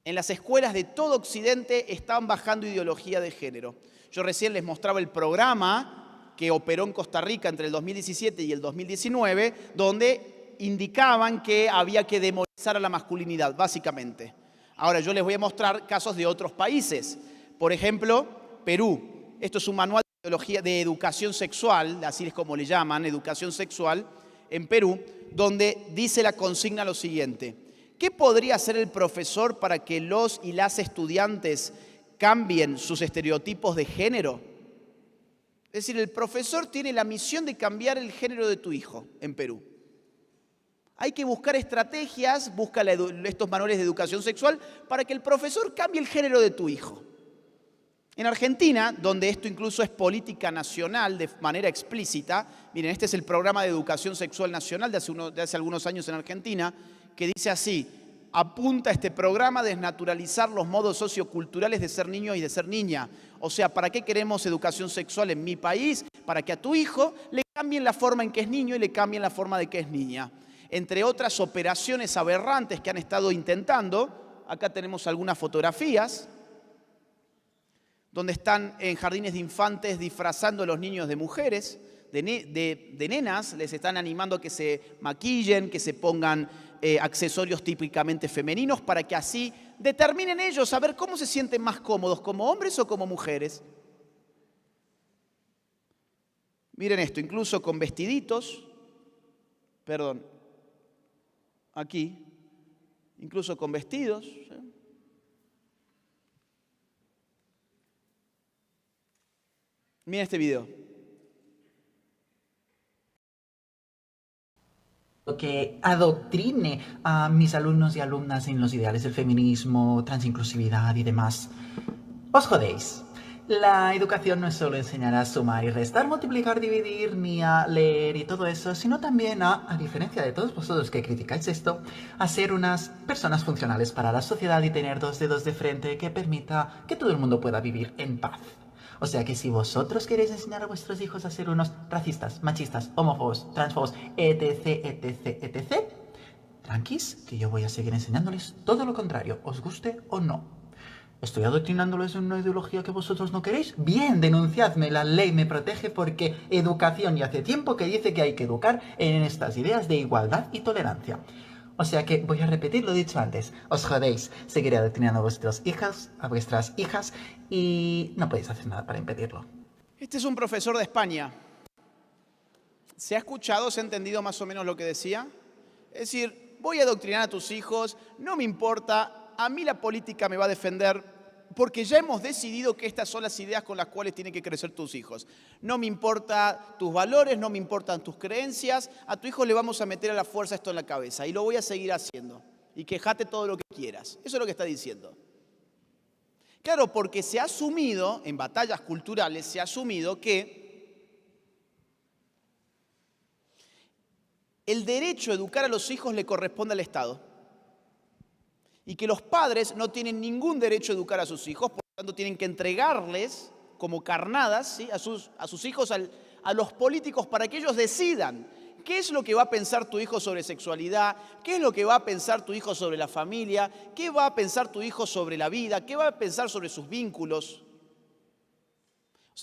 En las escuelas de todo Occidente están bajando ideología de género. Yo recién les mostraba el programa que operó en Costa Rica entre el 2017 y el 2019, donde indicaban que había que demonizar a la masculinidad, básicamente. Ahora yo les voy a mostrar casos de otros países. Por ejemplo, Perú. Esto es un manual de ideología de educación sexual, así es como le llaman, educación sexual, en Perú, donde dice la consigna lo siguiente: ¿Qué podría hacer el profesor para que los y las estudiantes cambien sus estereotipos de género? Es decir, el profesor tiene la misión de cambiar el género de tu hijo en Perú. Hay que buscar estrategias, busca estos manuales de educación sexual para que el profesor cambie el género de tu hijo. En Argentina, donde esto incluso es política nacional de manera explícita, miren, este es el programa de educación sexual nacional de hace algunos años en Argentina, que dice así: apunta este programa a desnaturalizar los modos socioculturales de ser niño y de ser niña. O sea, ¿para qué queremos educación sexual en mi país? Para que a tu hijo le cambien la forma en que es niño y le cambien la forma de que es niña. Entre otras operaciones aberrantes que han estado intentando, acá tenemos algunas fotografías, donde están en jardines de infantes disfrazando a los niños de mujeres, de nenas, les están animando a que se maquillen, que se pongan accesorios típicamente femeninos para que así determinen ellos a ver cómo se sienten más cómodos, como hombres o como mujeres. Miren esto, incluso con vestiditos, perdón, aquí, incluso con vestidos. ¿Sí? Miren este video. Que adoctrine a mis alumnos y alumnas en los ideales del feminismo, transinclusividad y demás. Os jodéis. La educación no es solo enseñar a sumar y restar, multiplicar, dividir, ni a leer y todo eso, sino también a diferencia de todos vosotros que criticáis esto, a ser unas personas funcionales para la sociedad y tener dos dedos de frente que permita que todo el mundo pueda vivir en paz. O sea que si vosotros queréis enseñar a vuestros hijos a ser unos racistas, machistas, homófobos, transfobos, etc., tranquis, que yo voy a seguir enseñándoles todo lo contrario, os guste o no. ¿Estoy adoctrinándoles en una ideología que vosotros no queréis? Bien, denunciadme, la ley me protege porque educación, y hace tiempo que dice que hay que educar en estas ideas de igualdad y tolerancia. O sea que voy a repetir lo dicho antes. Os jodéis, seguiré adoctrinando a vuestras hijas y no podéis hacer nada para impedirlo. Este es un profesor de España. ¿Se ha escuchado, se ha entendido más o menos lo que decía? Es decir, voy a adoctrinar a tus hijos, no me importa, a mí la política me va a defender porque ya hemos decidido que estas son las ideas con las cuales tienen que crecer tus hijos. No me importa tus valores, no me importan tus creencias, a tu hijo le vamos a meter a la fuerza esto en la cabeza y lo voy a seguir haciendo. Y quejate todo lo que quieras. Eso es lo que está diciendo. Claro, porque se ha asumido, en batallas culturales, se ha asumido que el derecho a educar a los hijos le corresponde al Estado. Y que los padres no tienen ningún derecho a educar a sus hijos, por lo tanto tienen que entregarles como carnadas, ¿sí?, a sus hijos a los políticos para que ellos decidan qué es lo que va a pensar tu hijo sobre sexualidad, qué es lo que va a pensar tu hijo sobre la familia, qué va a pensar tu hijo sobre la vida, qué va a pensar sobre sus vínculos.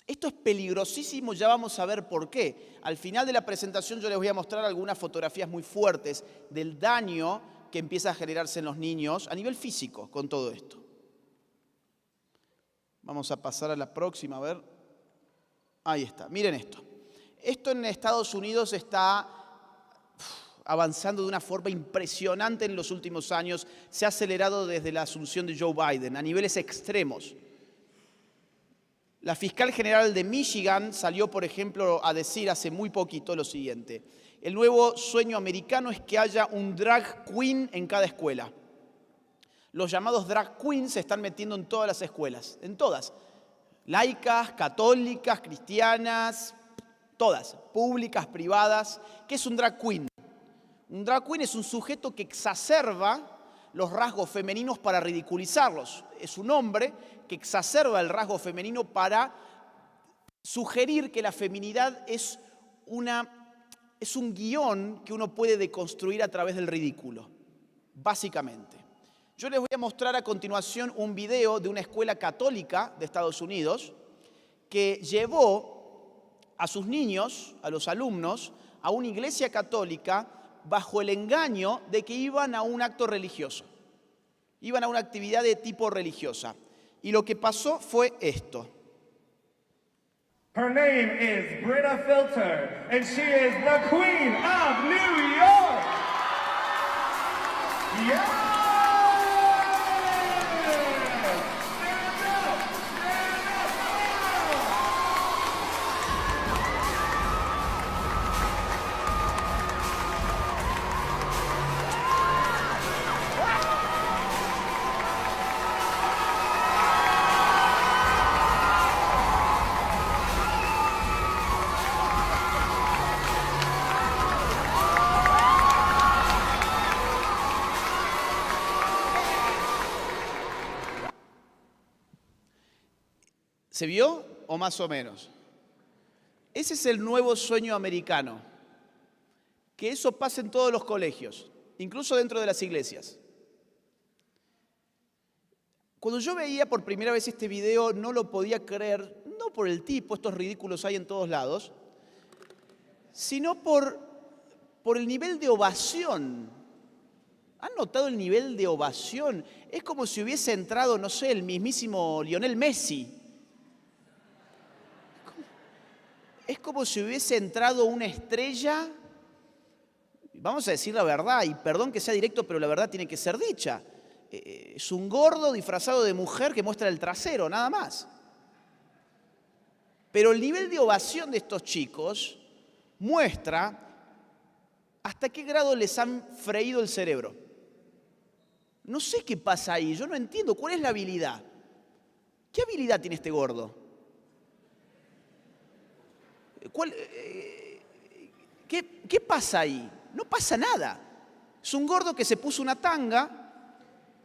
Esto es peligrosísimo, ya vamos a ver por qué. Al final de la presentación yo les voy a mostrar algunas fotografías muy fuertes del daño que empieza a generarse en los niños a nivel físico con todo esto. Vamos a pasar a la próxima, a ver. Ahí está, miren esto. Esto en Estados Unidos está avanzando de una forma impresionante en los últimos años. Se ha acelerado desde la asunción de Joe Biden a niveles extremos. La fiscal general de Michigan salió, por ejemplo, a decir hace muy poquito lo siguiente: el nuevo sueño americano es que haya un drag queen en cada escuela. Los llamados drag queens se están metiendo en todas las escuelas, en todas. Laicas, católicas, cristianas, todas, públicas, privadas. ¿Qué es un drag queen? Un drag queen es un sujeto que exacerba los rasgos femeninos para ridiculizarlos. Es un hombre que exacerba el rasgo femenino para sugerir que la feminidad es un guión que uno puede deconstruir a través del ridículo, básicamente. Yo les voy a mostrar a continuación un video de una escuela católica de Estados Unidos que llevó a sus niños, a los alumnos, a una iglesia católica bajo el engaño de que iban a un acto religioso, iban a una actividad de tipo religiosa. Y lo que pasó fue esto. Her name is Britta Filter, and she is the Queen of New York. Yeah! ¿Se vio o más o menos? Ese es el nuevo sueño americano, que eso pase en todos los colegios, incluso dentro de las iglesias. Cuando yo veía por primera vez este video, no lo podía creer, no por el tipo, estos ridículos hay en todos lados, sino por el nivel de ovación. ¿Han notado el nivel de ovación? Es como si hubiese entrado, no sé, el mismísimo Lionel Messi. Es como si hubiese entrado una estrella. Vamos a decir la verdad, y perdón que sea directo, pero la verdad tiene que ser dicha. Es un gordo disfrazado de mujer que muestra el trasero, nada más. Pero el nivel de ovación de estos chicos muestra hasta qué grado les han freído el cerebro. No sé qué pasa ahí, yo no entiendo. ¿Cuál es la habilidad? ¿Qué habilidad tiene este gordo? ¿Qué pasa ahí? No pasa nada. Es un gordo que se puso una tanga,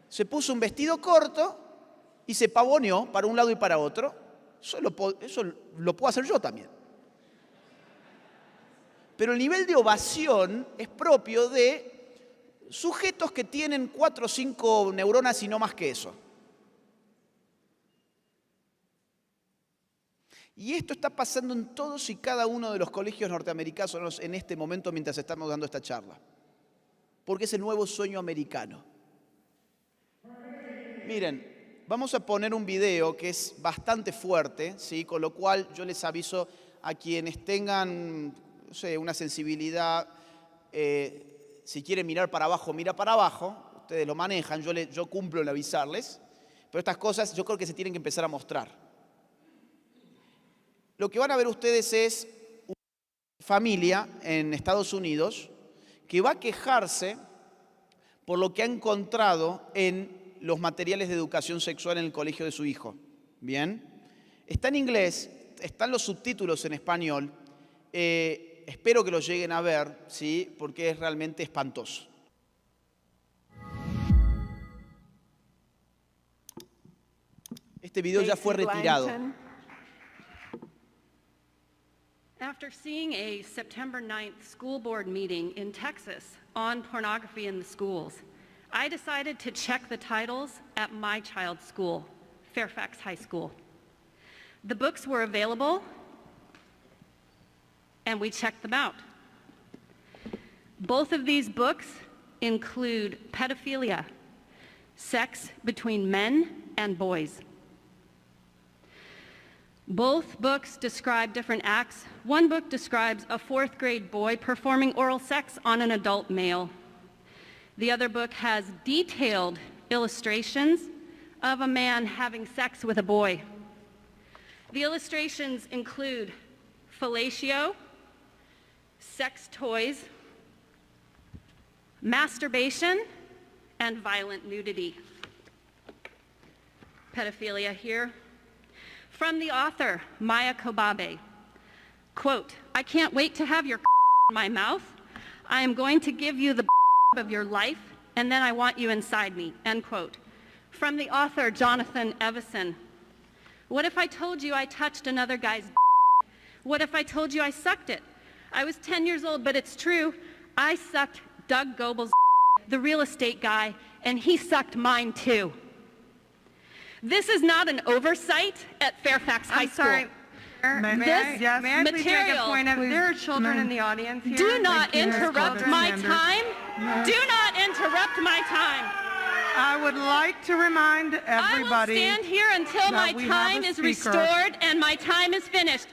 se puso un vestido corto y se pavoneó para un lado y para otro. Eso lo puedo hacer yo también. Pero el nivel de ovación es propio de sujetos que tienen 4 o 5 neuronas y no más que eso. Y esto está pasando en todos y cada uno de los colegios norteamericanos en este momento mientras estamos dando esta charla. Porque es el nuevo sueño americano. Miren, vamos a poner un video que es bastante fuerte, ¿sí? Con lo cual yo les aviso a quienes tengan, no sé, una sensibilidad, si quieren mirar para abajo, mira para abajo, ustedes lo manejan, yo cumplo en avisarles, pero estas cosas yo creo que se tienen que empezar a mostrar. Lo que van a ver ustedes es una familia en Estados Unidos que va a quejarse por lo que ha encontrado en los materiales de educación sexual en el colegio de su hijo. ¿Bien? Está en inglés, están los subtítulos en español. Espero que los lleguen a ver, ¿sí? Porque es realmente espantoso. Este video ya fue retirado. After seeing a September 9th school board meeting in Texas on pornography in the schools, I decided to check the titles at my child's school, Fairfax High School. The books were available, and we checked them out. Both of these books include pedophilia, sex between men and boys. Both books describe different acts. One book describes a 4th grade boy performing oral sex on an adult male. The other book has detailed illustrations of a man having sex with a boy. The illustrations include fellatio, sex toys, masturbation, and violent nudity. Pedophilia here. From the author, Maya Kobabe, quote, "I can't wait to have your in my mouth. I am going to give you the of your life, and then I want you inside me," end quote. From the author, Jonathan Evison, "What if I told you I touched another guy's What if I told you I sucked it? I was 10 years old, but it's true. I sucked Doug Goebel's the real estate guy, and he sucked mine too." This is not an oversight at Fairfax High School. I'm sorry. May I please make a point of, there are children in the audience here. Do not interrupt my time. Do not interrupt my time. I would like to remind everybody. I will stand here until my time is restored and my time is finished.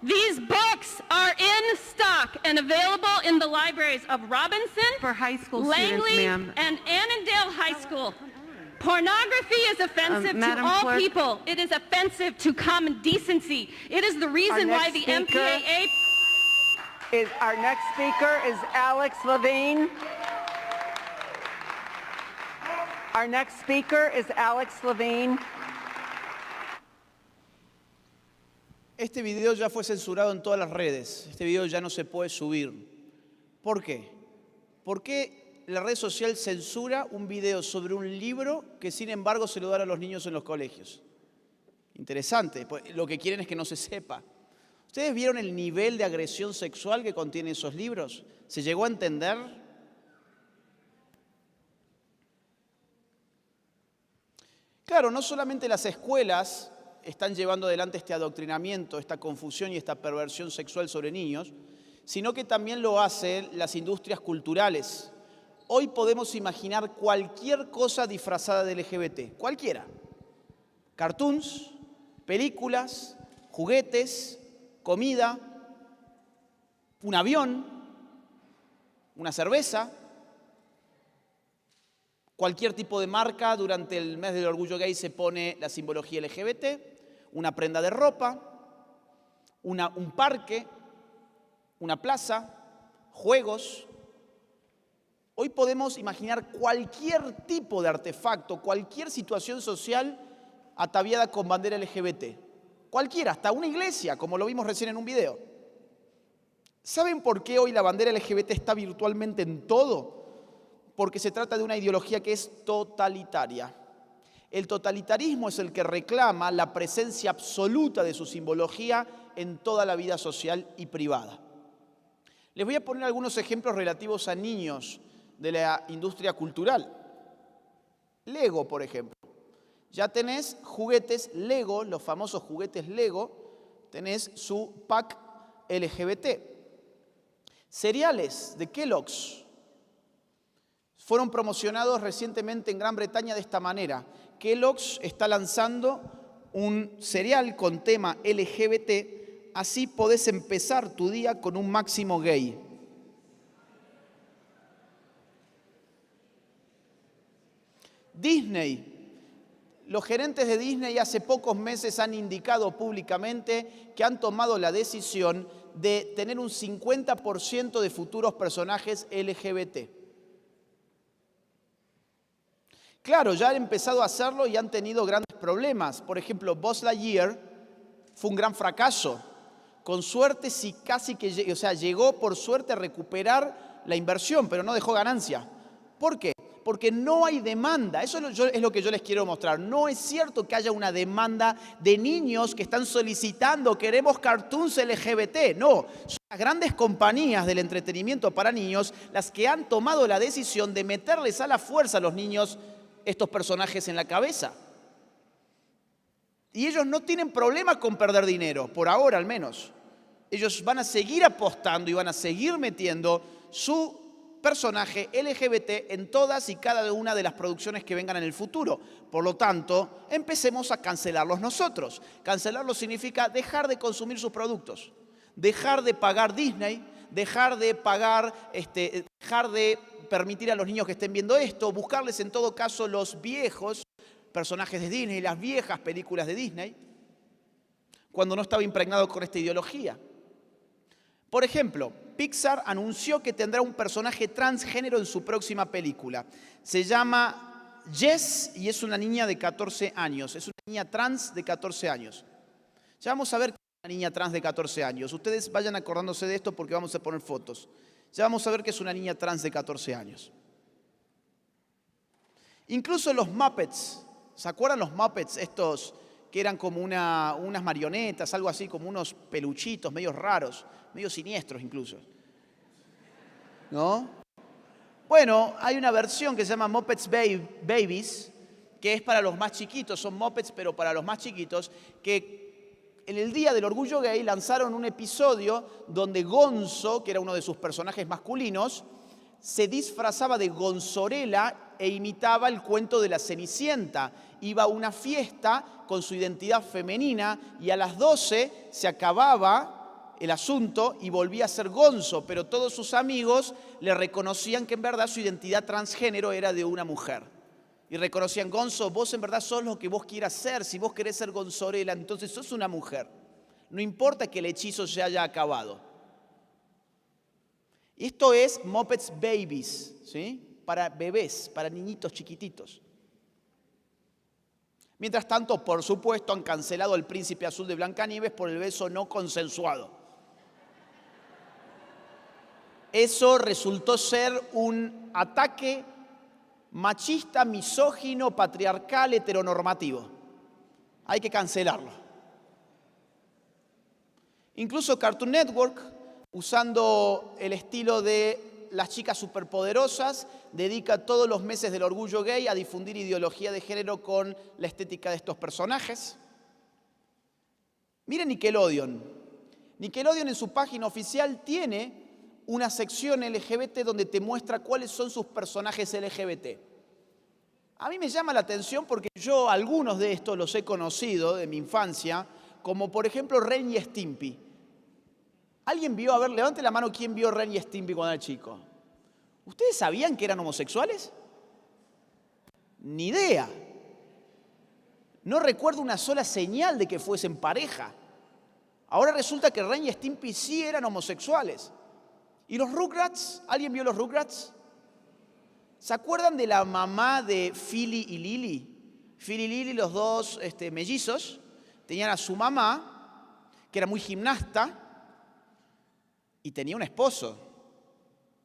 These books are in stock and available in the libraries of Robinson, For high school Langley, students, ma'am. and Annandale High School. Pornography is offensive to Madam all Clerk. people. It is offensive to common decency. It is the reason why the MPAA... Our next speaker is Alex Levine. Our next speaker is Alex Levine. Este video ya fue censurado en todas las redes. Este video ya no se puede subir. ¿Por qué? ¿Por qué la red social censura un video sobre un libro que sin embargo se lo dan a los niños en los colegios? Interesante, pues lo que quieren es que no se sepa. ¿Ustedes vieron el nivel de agresión sexual que contienen esos libros? ¿Se llegó a entender? Claro, no solamente las escuelas están llevando adelante este adoctrinamiento, esta confusión y esta perversión sexual sobre niños, sino que también lo hacen las industrias culturales. Hoy podemos imaginar cualquier cosa disfrazada de LGBT, cualquiera. Cartoons, películas, juguetes, comida, un avión, una cerveza, cualquier tipo de marca. Durante el mes del orgullo gay se pone la simbología LGBT, una prenda de ropa, un parque, una plaza, juegos. Hoy podemos imaginar cualquier tipo de artefacto, cualquier situación social ataviada con bandera LGBT. Cualquiera, hasta una iglesia, como lo vimos recién en un video. ¿Saben por qué hoy la bandera LGBT está virtualmente en todo? Porque se trata de una ideología que es totalitaria. El totalitarismo es el que reclama la presencia absoluta de su simbología en toda la vida social y privada. Les voy a poner algunos ejemplos relativos a niños de la industria cultural. Lego, por ejemplo. Ya tenés juguetes Lego, los famosos juguetes Lego, tenés su pack LGBT. Cereales de Kellogg's fueron promocionados recientemente en Gran Bretaña de esta manera. Kellogg's está lanzando un cereal con tema LGBT, así podés empezar tu día con un máximo gay. Disney. Los gerentes de Disney hace pocos meses han indicado públicamente que han tomado la decisión de tener un 50% de futuros personajes LGBT. Claro, ya han empezado a hacerlo y han tenido grandes problemas. Por ejemplo, Buzz Lightyear fue un gran fracaso. Con suerte, sí, casi que llegó por suerte a recuperar la inversión, pero no dejó ganancia. ¿Por qué? Porque no hay demanda. Eso es lo que yo les quiero mostrar. No es cierto que haya una demanda de niños que están solicitando, queremos cartoons LGBT. No, son las grandes compañías del entretenimiento para niños las que han tomado la decisión de meterles a la fuerza a los niños estos personajes en la cabeza. Y ellos no tienen problema con perder dinero, por ahora al menos. Ellos van a seguir apostando y van a seguir metiendo su personaje LGBT en todas y cada una de las producciones que vengan en el futuro. Por lo tanto, empecemos a cancelarlos nosotros. Cancelarlos significa dejar de consumir sus productos, dejar de pagar Disney, dejar de permitir a los niños que estén viendo esto, buscarles en todo caso los viejos personajes de Disney, las viejas películas de Disney, cuando no estaba impregnado con esta ideología. Por ejemplo, Pixar anunció que tendrá un personaje transgénero en su próxima película. Se llama Jess y es una niña de 14 años. Es una niña trans de 14 años. Ya vamos a ver qué es una niña trans de 14 años. Ustedes vayan acordándose de esto porque vamos a poner fotos. Ya vamos a ver qué es una niña trans de 14 años. Incluso los Muppets. ¿Se acuerdan los Muppets? Estos que eran como unas marionetas, algo así, como unos peluchitos medios raros, medio siniestros incluso. ¿No? Bueno, hay una versión que se llama Muppets Babies, que es para los más chiquitos, son Muppets, pero para los más chiquitos, que en el Día del Orgullo Gay lanzaron un episodio donde Gonzo, que era uno de sus personajes masculinos, se disfrazaba de Gonzorela e imitaba el cuento de la Cenicienta. Iba a una fiesta con su identidad femenina y a las 12 se acababa el asunto y volvía a ser Gonzo, pero todos sus amigos le reconocían que en verdad su identidad transgénero era de una mujer. Y reconocían, Gonzo, vos en verdad sos lo que vos quieras ser. Si vos querés ser Gonzorela, entonces sos una mujer. No importa que el hechizo se haya acabado. Esto es Muppets Babies, ¿sí? Para bebés, para niñitos chiquititos. Mientras tanto, por supuesto, han cancelado El Príncipe Azul de Blancanieves por el beso no consensuado. Eso resultó ser un ataque machista, misógino, patriarcal, heteronormativo. hay que cancelarlo. Incluso Cartoon Network, usando el estilo de las chicas superpoderosas, dedica todos los meses del orgullo gay a difundir ideología de género con la estética de estos personajes. Miren Nickelodeon. Nickelodeon en su página oficial tiene una sección LGBT donde te muestra cuáles son sus personajes LGBT. A mí me llama la atención porque yo algunos de estos los he conocido de mi infancia, como por ejemplo Ren y Stimpy. ¿Alguien vio? A ver, levante la mano quién vio Ren y Stimpy cuando era chico. ¿Ustedes sabían que eran homosexuales? Ni idea. No recuerdo una sola señal de que fuesen pareja. Ahora resulta que Ren y Stimpy sí eran homosexuales. ¿Y los Rugrats? ¿Alguien vio los Rugrats? ¿Se acuerdan de la mamá de Philly y Lily? Philly y Lily, los dos mellizos, tenían a su mamá, que era muy gimnasta, y tenía un esposo,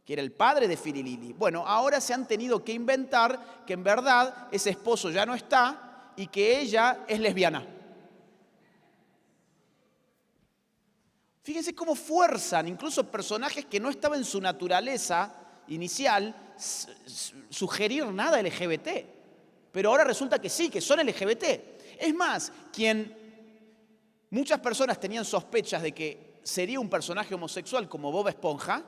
que era el padre de Philly y Lily. Bueno, ahora se han tenido que inventar que en verdad ese esposo ya no está y que ella es lesbiana. Fíjense cómo fuerzan incluso personajes que no estaban en su naturaleza inicial sugerir nada LGBT. Pero ahora resulta que sí, que son LGBT. Es más, muchas personas tenían sospechas de que sería un personaje homosexual como Bob Esponja,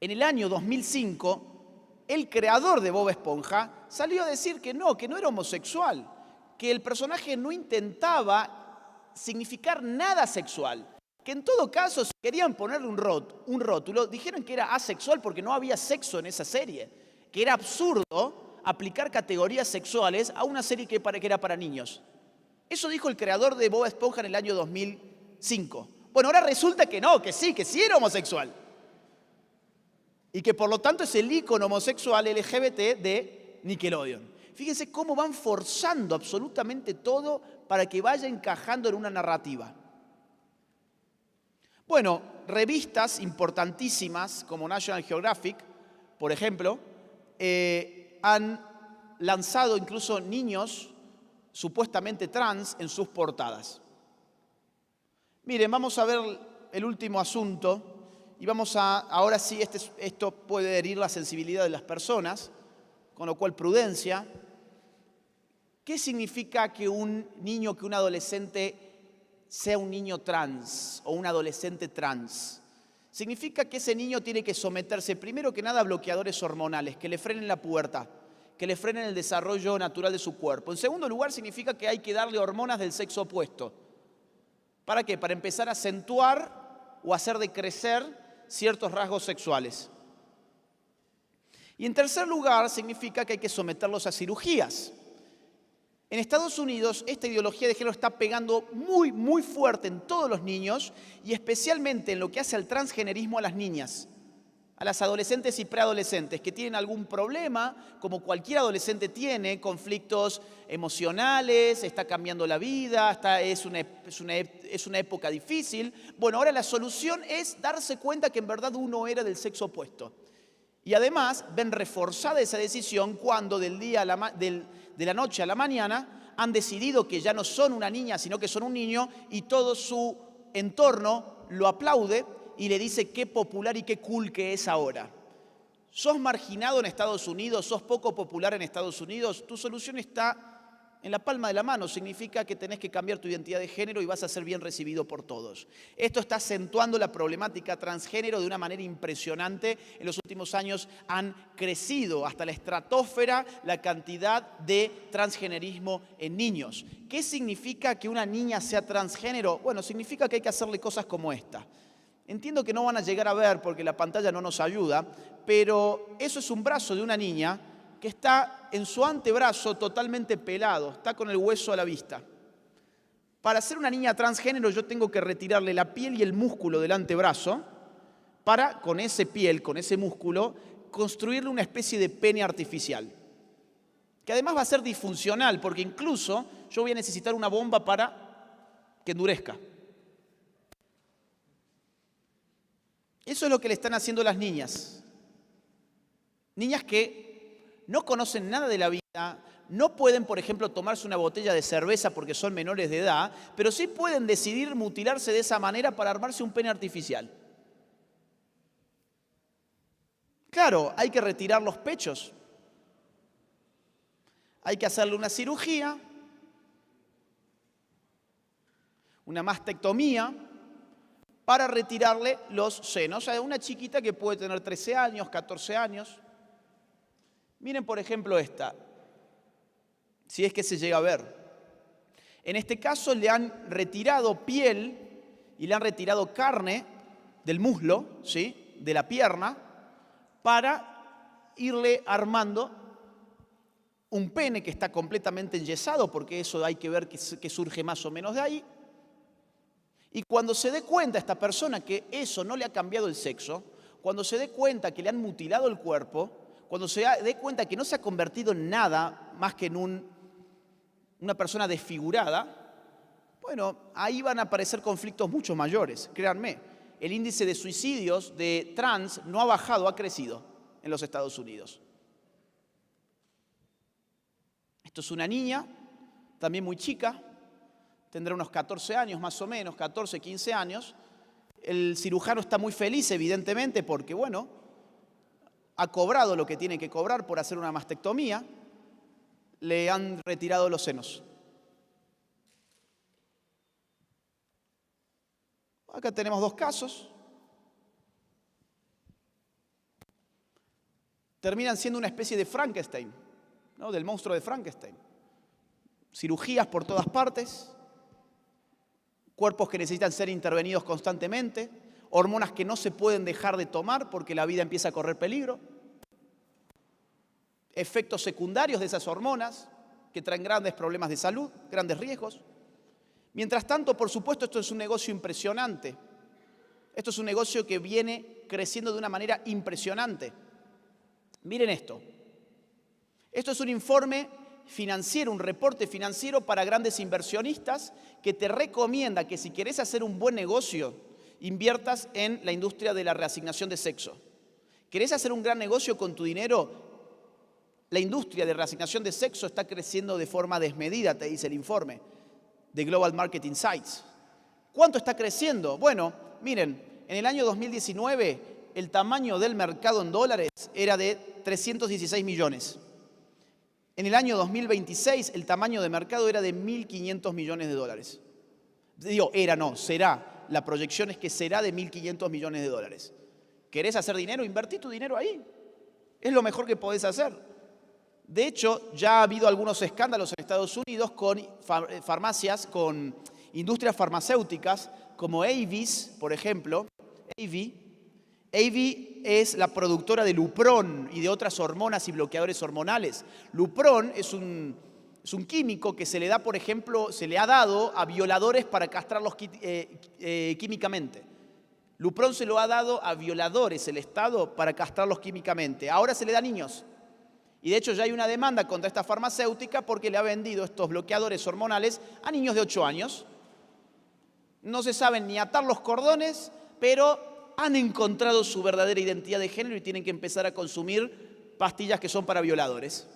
en el año 2005, el creador de Bob Esponja salió a decir que no era homosexual, que el personaje no intentaba significar nada sexual, que en todo caso, si querían ponerle un rótulo, dijeron que era asexual porque no había sexo en esa serie, que era absurdo aplicar categorías sexuales a una serie que era para niños. Eso dijo el creador de Bob Esponja en el año 2005. Bueno, ahora resulta que no, que sí era homosexual. Y que por lo tanto es el ícono homosexual LGBT de Nickelodeon. Fíjense cómo van forzando absolutamente todo para que vaya encajando en una narrativa. Bueno, revistas importantísimas como National Geographic, por ejemplo, han lanzado incluso niños supuestamente trans en sus portadas. Miren, vamos a ver el último asunto y ahora sí, esto puede herir la sensibilidad de las personas, con lo cual prudencia. ¿Qué significa que un adolescente sea un niño trans o un adolescente trans? Significa que ese niño tiene que someterse primero que nada a bloqueadores hormonales que le frenen la pubertad, que le frenen el desarrollo natural de su cuerpo. En segundo lugar, significa que hay que darle hormonas del sexo opuesto. ¿Para qué? Para empezar a acentuar o hacer decrecer ciertos rasgos sexuales. Y en tercer lugar, significa que hay que someterlos a cirugías. En Estados Unidos, esta ideología de género está pegando muy, muy fuerte en todos los niños y especialmente en lo que hace al transgenerismo a las niñas, a las adolescentes y preadolescentes que tienen algún problema, como cualquier adolescente tiene, conflictos emocionales, está cambiando la vida, es una época difícil. Bueno, ahora la solución es darse cuenta que en verdad uno era del sexo opuesto. Y además ven reforzada esa decisión cuando de la noche a la mañana han decidido que ya no son una niña, sino que son un niño y todo su entorno lo aplaude y le dice qué popular y qué cool que es ahora. ¿Sos marginado en Estados Unidos? ¿Sos poco popular en Estados Unidos? Tu solución está en la palma de la mano. Significa que tenés que cambiar tu identidad de género y vas a ser bien recibido por todos. Esto está acentuando la problemática transgénero de una manera impresionante. En los últimos años han crecido hasta la estratosfera la cantidad de transgenerismo en niños. ¿Qué significa que una niña sea transgénero? Bueno, significa que hay que hacerle cosas como esta. Entiendo que no van a llegar a ver porque la pantalla no nos ayuda, pero eso es un brazo de una niña que está en su antebrazo totalmente pelado, está con el hueso a la vista. Para ser una niña transgénero yo tengo que retirarle la piel y el músculo del antebrazo para, con ese piel, con ese músculo, construirle una especie de pene artificial, que además va a ser disfuncional porque incluso yo voy a necesitar una bomba para que endurezca. Eso es lo que le están haciendo las niñas. Niñas que no conocen nada de la vida, no pueden, por ejemplo, tomarse una botella de cerveza porque son menores de edad, pero sí pueden decidir mutilarse de esa manera para armarse un pene artificial. Claro, hay que retirar los pechos. Hay que hacerle una cirugía, una mastectomía, para retirarle los senos. O sea, una chiquita que puede tener 13 años, 14 años. Miren, por ejemplo, esta, si es que se llega a ver. En este caso le han retirado piel y le han retirado carne del muslo, ¿sí?, de la pierna, para irle armando un pene que está completamente enyesado, porque eso hay que ver que surge más o menos de ahí. Y cuando se dé cuenta esta persona que eso no le ha cambiado el sexo, cuando se dé cuenta que le han mutilado el cuerpo, cuando se dé cuenta que no se ha convertido en nada más que en una persona desfigurada, bueno, ahí van a aparecer conflictos mucho mayores, créanme. El índice de suicidios de trans no ha bajado, ha crecido en los Estados Unidos. Esto es una niña, también muy chica, tendrá unos 14 años más o menos, 14, 15 años. El cirujano está muy feliz, evidentemente, porque, bueno, ha cobrado lo que tiene que cobrar por hacer una mastectomía. Le han retirado los senos. Acá tenemos dos casos. Terminan siendo una especie de Frankenstein, ¿no?, del monstruo de Frankenstein. Cirugías por todas partes. Cuerpos que necesitan ser intervenidos constantemente, hormonas que no se pueden dejar de tomar porque la vida empieza a correr peligro, efectos secundarios de esas hormonas que traen grandes problemas de salud, grandes riesgos. Mientras tanto, por supuesto, esto es un negocio impresionante. Esto es un negocio que viene creciendo de una manera impresionante. Miren esto. Esto es un informe financiero, un reporte financiero para grandes inversionistas que te recomienda que si querés hacer un buen negocio, inviertas en la industria de la reasignación de sexo. ¿Querés hacer un gran negocio con tu dinero? La industria de reasignación de sexo está creciendo de forma desmedida, te dice el informe de Global Market Insights. ¿Cuánto está creciendo? Bueno, miren, en el año 2019 el tamaño del mercado en dólares era de 316 millones. En el año 2026 el tamaño de mercado era de 1.500 millones de dólares. Digo, será. La proyección es que será de 1.500 millones de dólares. ¿Querés hacer dinero? Invertí tu dinero ahí. Es lo mejor que podés hacer. De hecho, ya ha habido algunos escándalos en Estados Unidos con farmacias, con industrias farmacéuticas, como Avis, por ejemplo. Avi es la productora de Lupron y de otras hormonas y bloqueadores hormonales. Lupron es un químico que se le da, por ejemplo, se le ha dado a violadores para castrarlos químicamente. Lupron se lo ha dado a violadores el Estado para castrarlos químicamente. Ahora se le da a niños. Y de hecho ya hay una demanda contra esta farmacéutica porque le ha vendido estos bloqueadores hormonales a niños de 8 años. No se saben ni atar los cordones, pero han encontrado su verdadera identidad de género y tienen que empezar a consumir pastillas que son para violadores.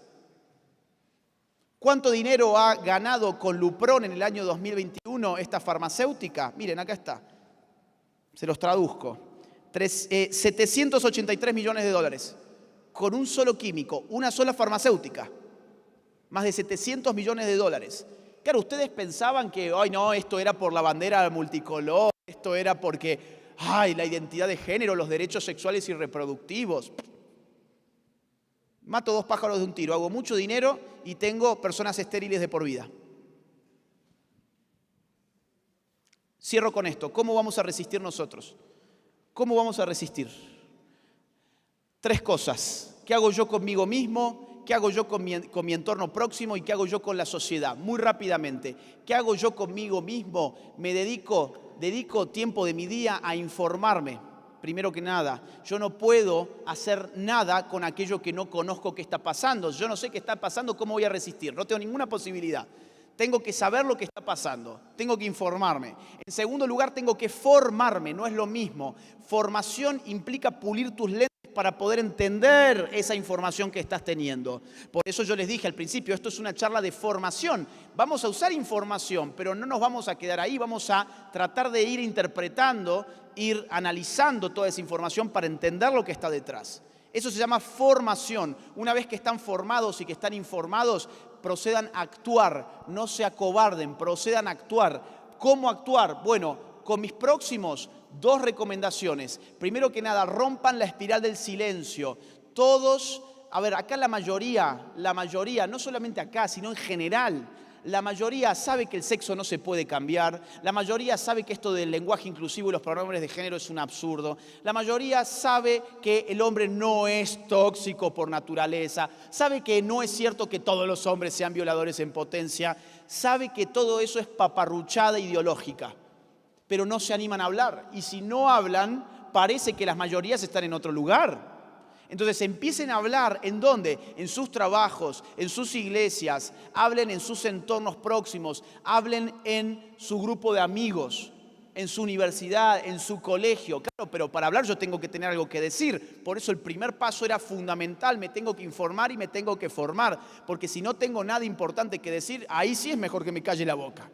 ¿Cuánto dinero ha ganado con Lupron en el año 2021 esta farmacéutica? Miren, acá está. Se los traduzco. 783 millones de dólares. Con un solo químico, una sola farmacéutica. Más de 700 millones de dólares. Claro, ustedes pensaban que, ay no, esto era por la bandera multicolor, esto era porque, ay, la identidad de género, los derechos sexuales y reproductivos. Mato dos pájaros de un tiro, hago mucho dinero y tengo personas estériles de por vida. Cierro con esto. ¿Cómo vamos a resistir nosotros? ¿Cómo vamos a resistir? 3 cosas. ¿Qué hago yo conmigo mismo? ¿Qué hago yo con mi entorno próximo? ¿Y qué hago yo con la sociedad? Muy rápidamente. ¿Qué hago yo conmigo mismo? Me dedico tiempo de mi día a informarme. Primero que nada, yo no puedo hacer nada con aquello que no conozco que está pasando. Yo no sé qué está pasando, ¿cómo voy a resistir? No tengo ninguna posibilidad. Tengo que saber lo que está pasando, tengo que informarme. En segundo lugar, tengo que formarme, no es lo mismo. Formación implica pulir tus lentes para poder entender esa información que estás teniendo. Por eso yo les dije al principio, esto es una charla de formación. Vamos a usar información, pero no nos vamos a quedar ahí, vamos a tratar de ir interpretando, ir analizando toda esa información para entender lo que está detrás. Eso se llama formación. Una vez que están formados y que están informados, procedan a actuar, no se acobarden, procedan a actuar. ¿Cómo actuar? Bueno, con mis próximos 2 recomendaciones. Primero que nada, rompan la espiral del silencio. Todos, a ver, acá la mayoría, no solamente acá, sino en general, la mayoría sabe que el sexo no se puede cambiar, la mayoría sabe que esto del lenguaje inclusivo y los pronombres de género es un absurdo, la mayoría sabe que el hombre no es tóxico por naturaleza, sabe que no es cierto que todos los hombres sean violadores en potencia, sabe que todo eso es paparruchada ideológica, pero no se animan a hablar. Y si no hablan, parece que las mayorías están en otro lugar. Entonces empiecen a hablar, ¿en dónde? En sus trabajos, en sus iglesias, hablen en sus entornos próximos, hablen en su grupo de amigos, en su universidad, en su colegio. Claro, pero para hablar yo tengo que tener algo que decir. Por eso el primer paso era fundamental, me tengo que informar y me tengo que formar, porque si no tengo nada importante que decir, ahí sí es mejor que me calle la boca.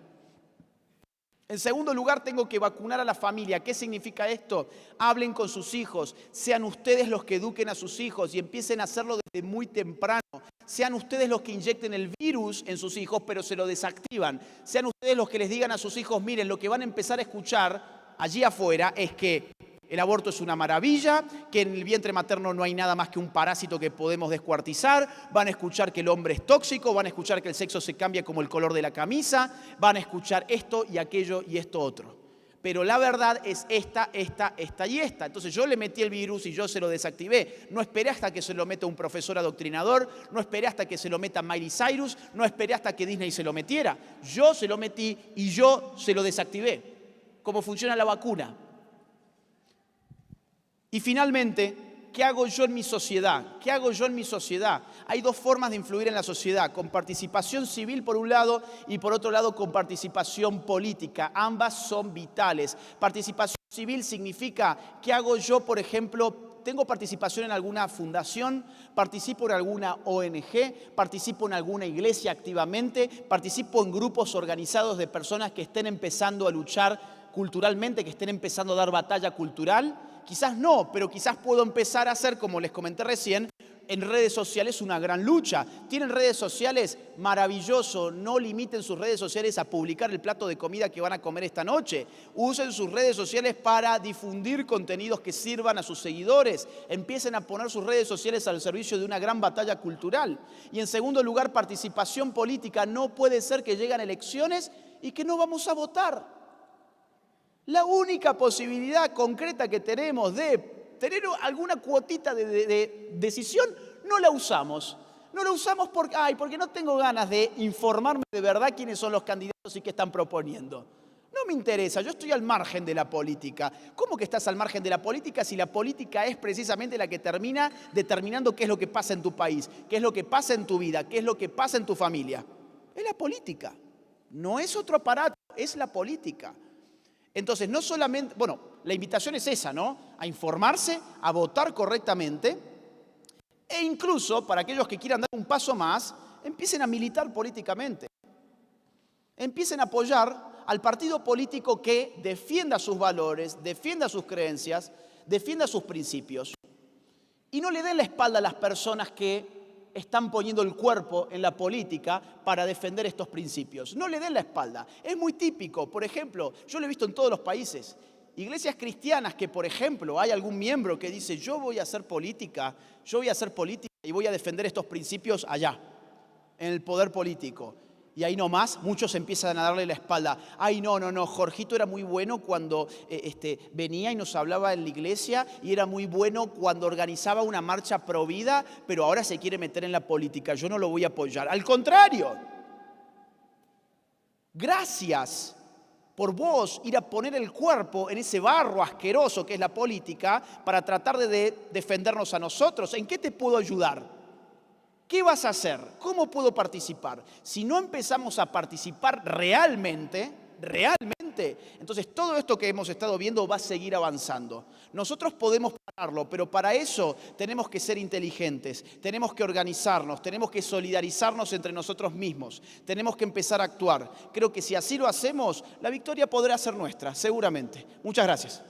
En segundo lugar, tengo que vacunar a la familia. ¿Qué significa esto? Hablen con sus hijos, sean ustedes los que eduquen a sus hijos y empiecen a hacerlo desde muy temprano. Sean ustedes los que inyecten el virus en sus hijos, pero se lo desactivan. Sean ustedes los que les digan a sus hijos, miren, lo que van a empezar a escuchar allí afuera es que el aborto es una maravilla, que en el vientre materno no hay nada más que un parásito que podemos descuartizar, van a escuchar que el hombre es tóxico, van a escuchar que el sexo se cambia como el color de la camisa, van a escuchar esto y aquello y esto otro. Pero la verdad es esta y esta. Entonces yo le metí el virus y yo se lo desactivé. No esperé hasta que se lo meta un profesor adoctrinador, no esperé hasta que se lo meta Miley Cyrus, no esperé hasta que Disney se lo metiera. Yo se lo metí y yo se lo desactivé. ¿Cómo funciona la vacuna? Y finalmente, ¿qué hago yo en mi sociedad? ¿Qué hago yo en mi sociedad? Hay 2 formas de influir en la sociedad, con participación civil por un lado y por otro lado con participación política. Ambas son vitales. Participación civil significa, ¿qué hago yo, por ejemplo? Tengo participación en alguna fundación, participo en alguna ONG, participo en alguna iglesia activamente, participo en grupos organizados de personas que estén empezando a luchar culturalmente, que estén empezando a dar batalla cultural. Quizás no, pero quizás puedo empezar a hacer, como les comenté recién, en redes sociales una gran lucha. ¿Tienen redes sociales? Maravilloso. No limiten sus redes sociales a publicar el plato de comida que van a comer esta noche. Usen sus redes sociales para difundir contenidos que sirvan a sus seguidores. Empiecen a poner sus redes sociales al servicio de una gran batalla cultural. Y en segundo lugar, participación política. No puede ser que lleguen elecciones y que no vamos a votar. La única posibilidad concreta que tenemos de tener alguna cuotita de decisión, no la usamos. No la usamos porque no tengo ganas de informarme de verdad quiénes son los candidatos y qué están proponiendo. No me interesa, yo estoy al margen de la política. ¿Cómo que estás al margen de la política si la política es precisamente la que termina determinando qué es lo que pasa en tu país, qué es lo que pasa en tu vida, qué es lo que pasa en tu familia? Es la política, no es otro aparato, es la política. Entonces, no solamente, la invitación es esa, ¿no? A informarse, a votar correctamente e incluso, para aquellos que quieran dar un paso más, empiecen a militar políticamente. Empiecen a apoyar al partido político que defienda sus valores, defienda sus creencias, defienda sus principios. Y no le den la espalda a las personas que están poniendo el cuerpo en la política para defender estos principios. No le den la espalda. Es muy típico. Por ejemplo, yo lo he visto en todos los países. Iglesias cristianas que, por ejemplo, hay algún miembro que dice yo voy a hacer política y voy a defender estos principios allá, en el poder político. Y ahí nomás muchos empiezan a darle la espalda. Ay, no, Jorgito era muy bueno cuando venía y nos hablaba en la iglesia y era muy bueno cuando organizaba una marcha pro vida, pero ahora se quiere meter en la política. Yo no lo voy a apoyar. Al contrario, gracias por vos ir a poner el cuerpo en ese barro asqueroso que es la política para tratar de defendernos a nosotros. ¿En qué te puedo ayudar? ¿Qué vas a hacer? ¿Cómo puedo participar? Si no empezamos a participar realmente, adelante, entonces todo esto que hemos estado viendo va a seguir avanzando. Nosotros podemos pararlo, pero para eso tenemos que ser inteligentes, tenemos que organizarnos, tenemos que solidarizarnos entre nosotros mismos, tenemos que empezar a actuar. Creo que si así lo hacemos, la victoria podrá ser nuestra, seguramente. Muchas gracias.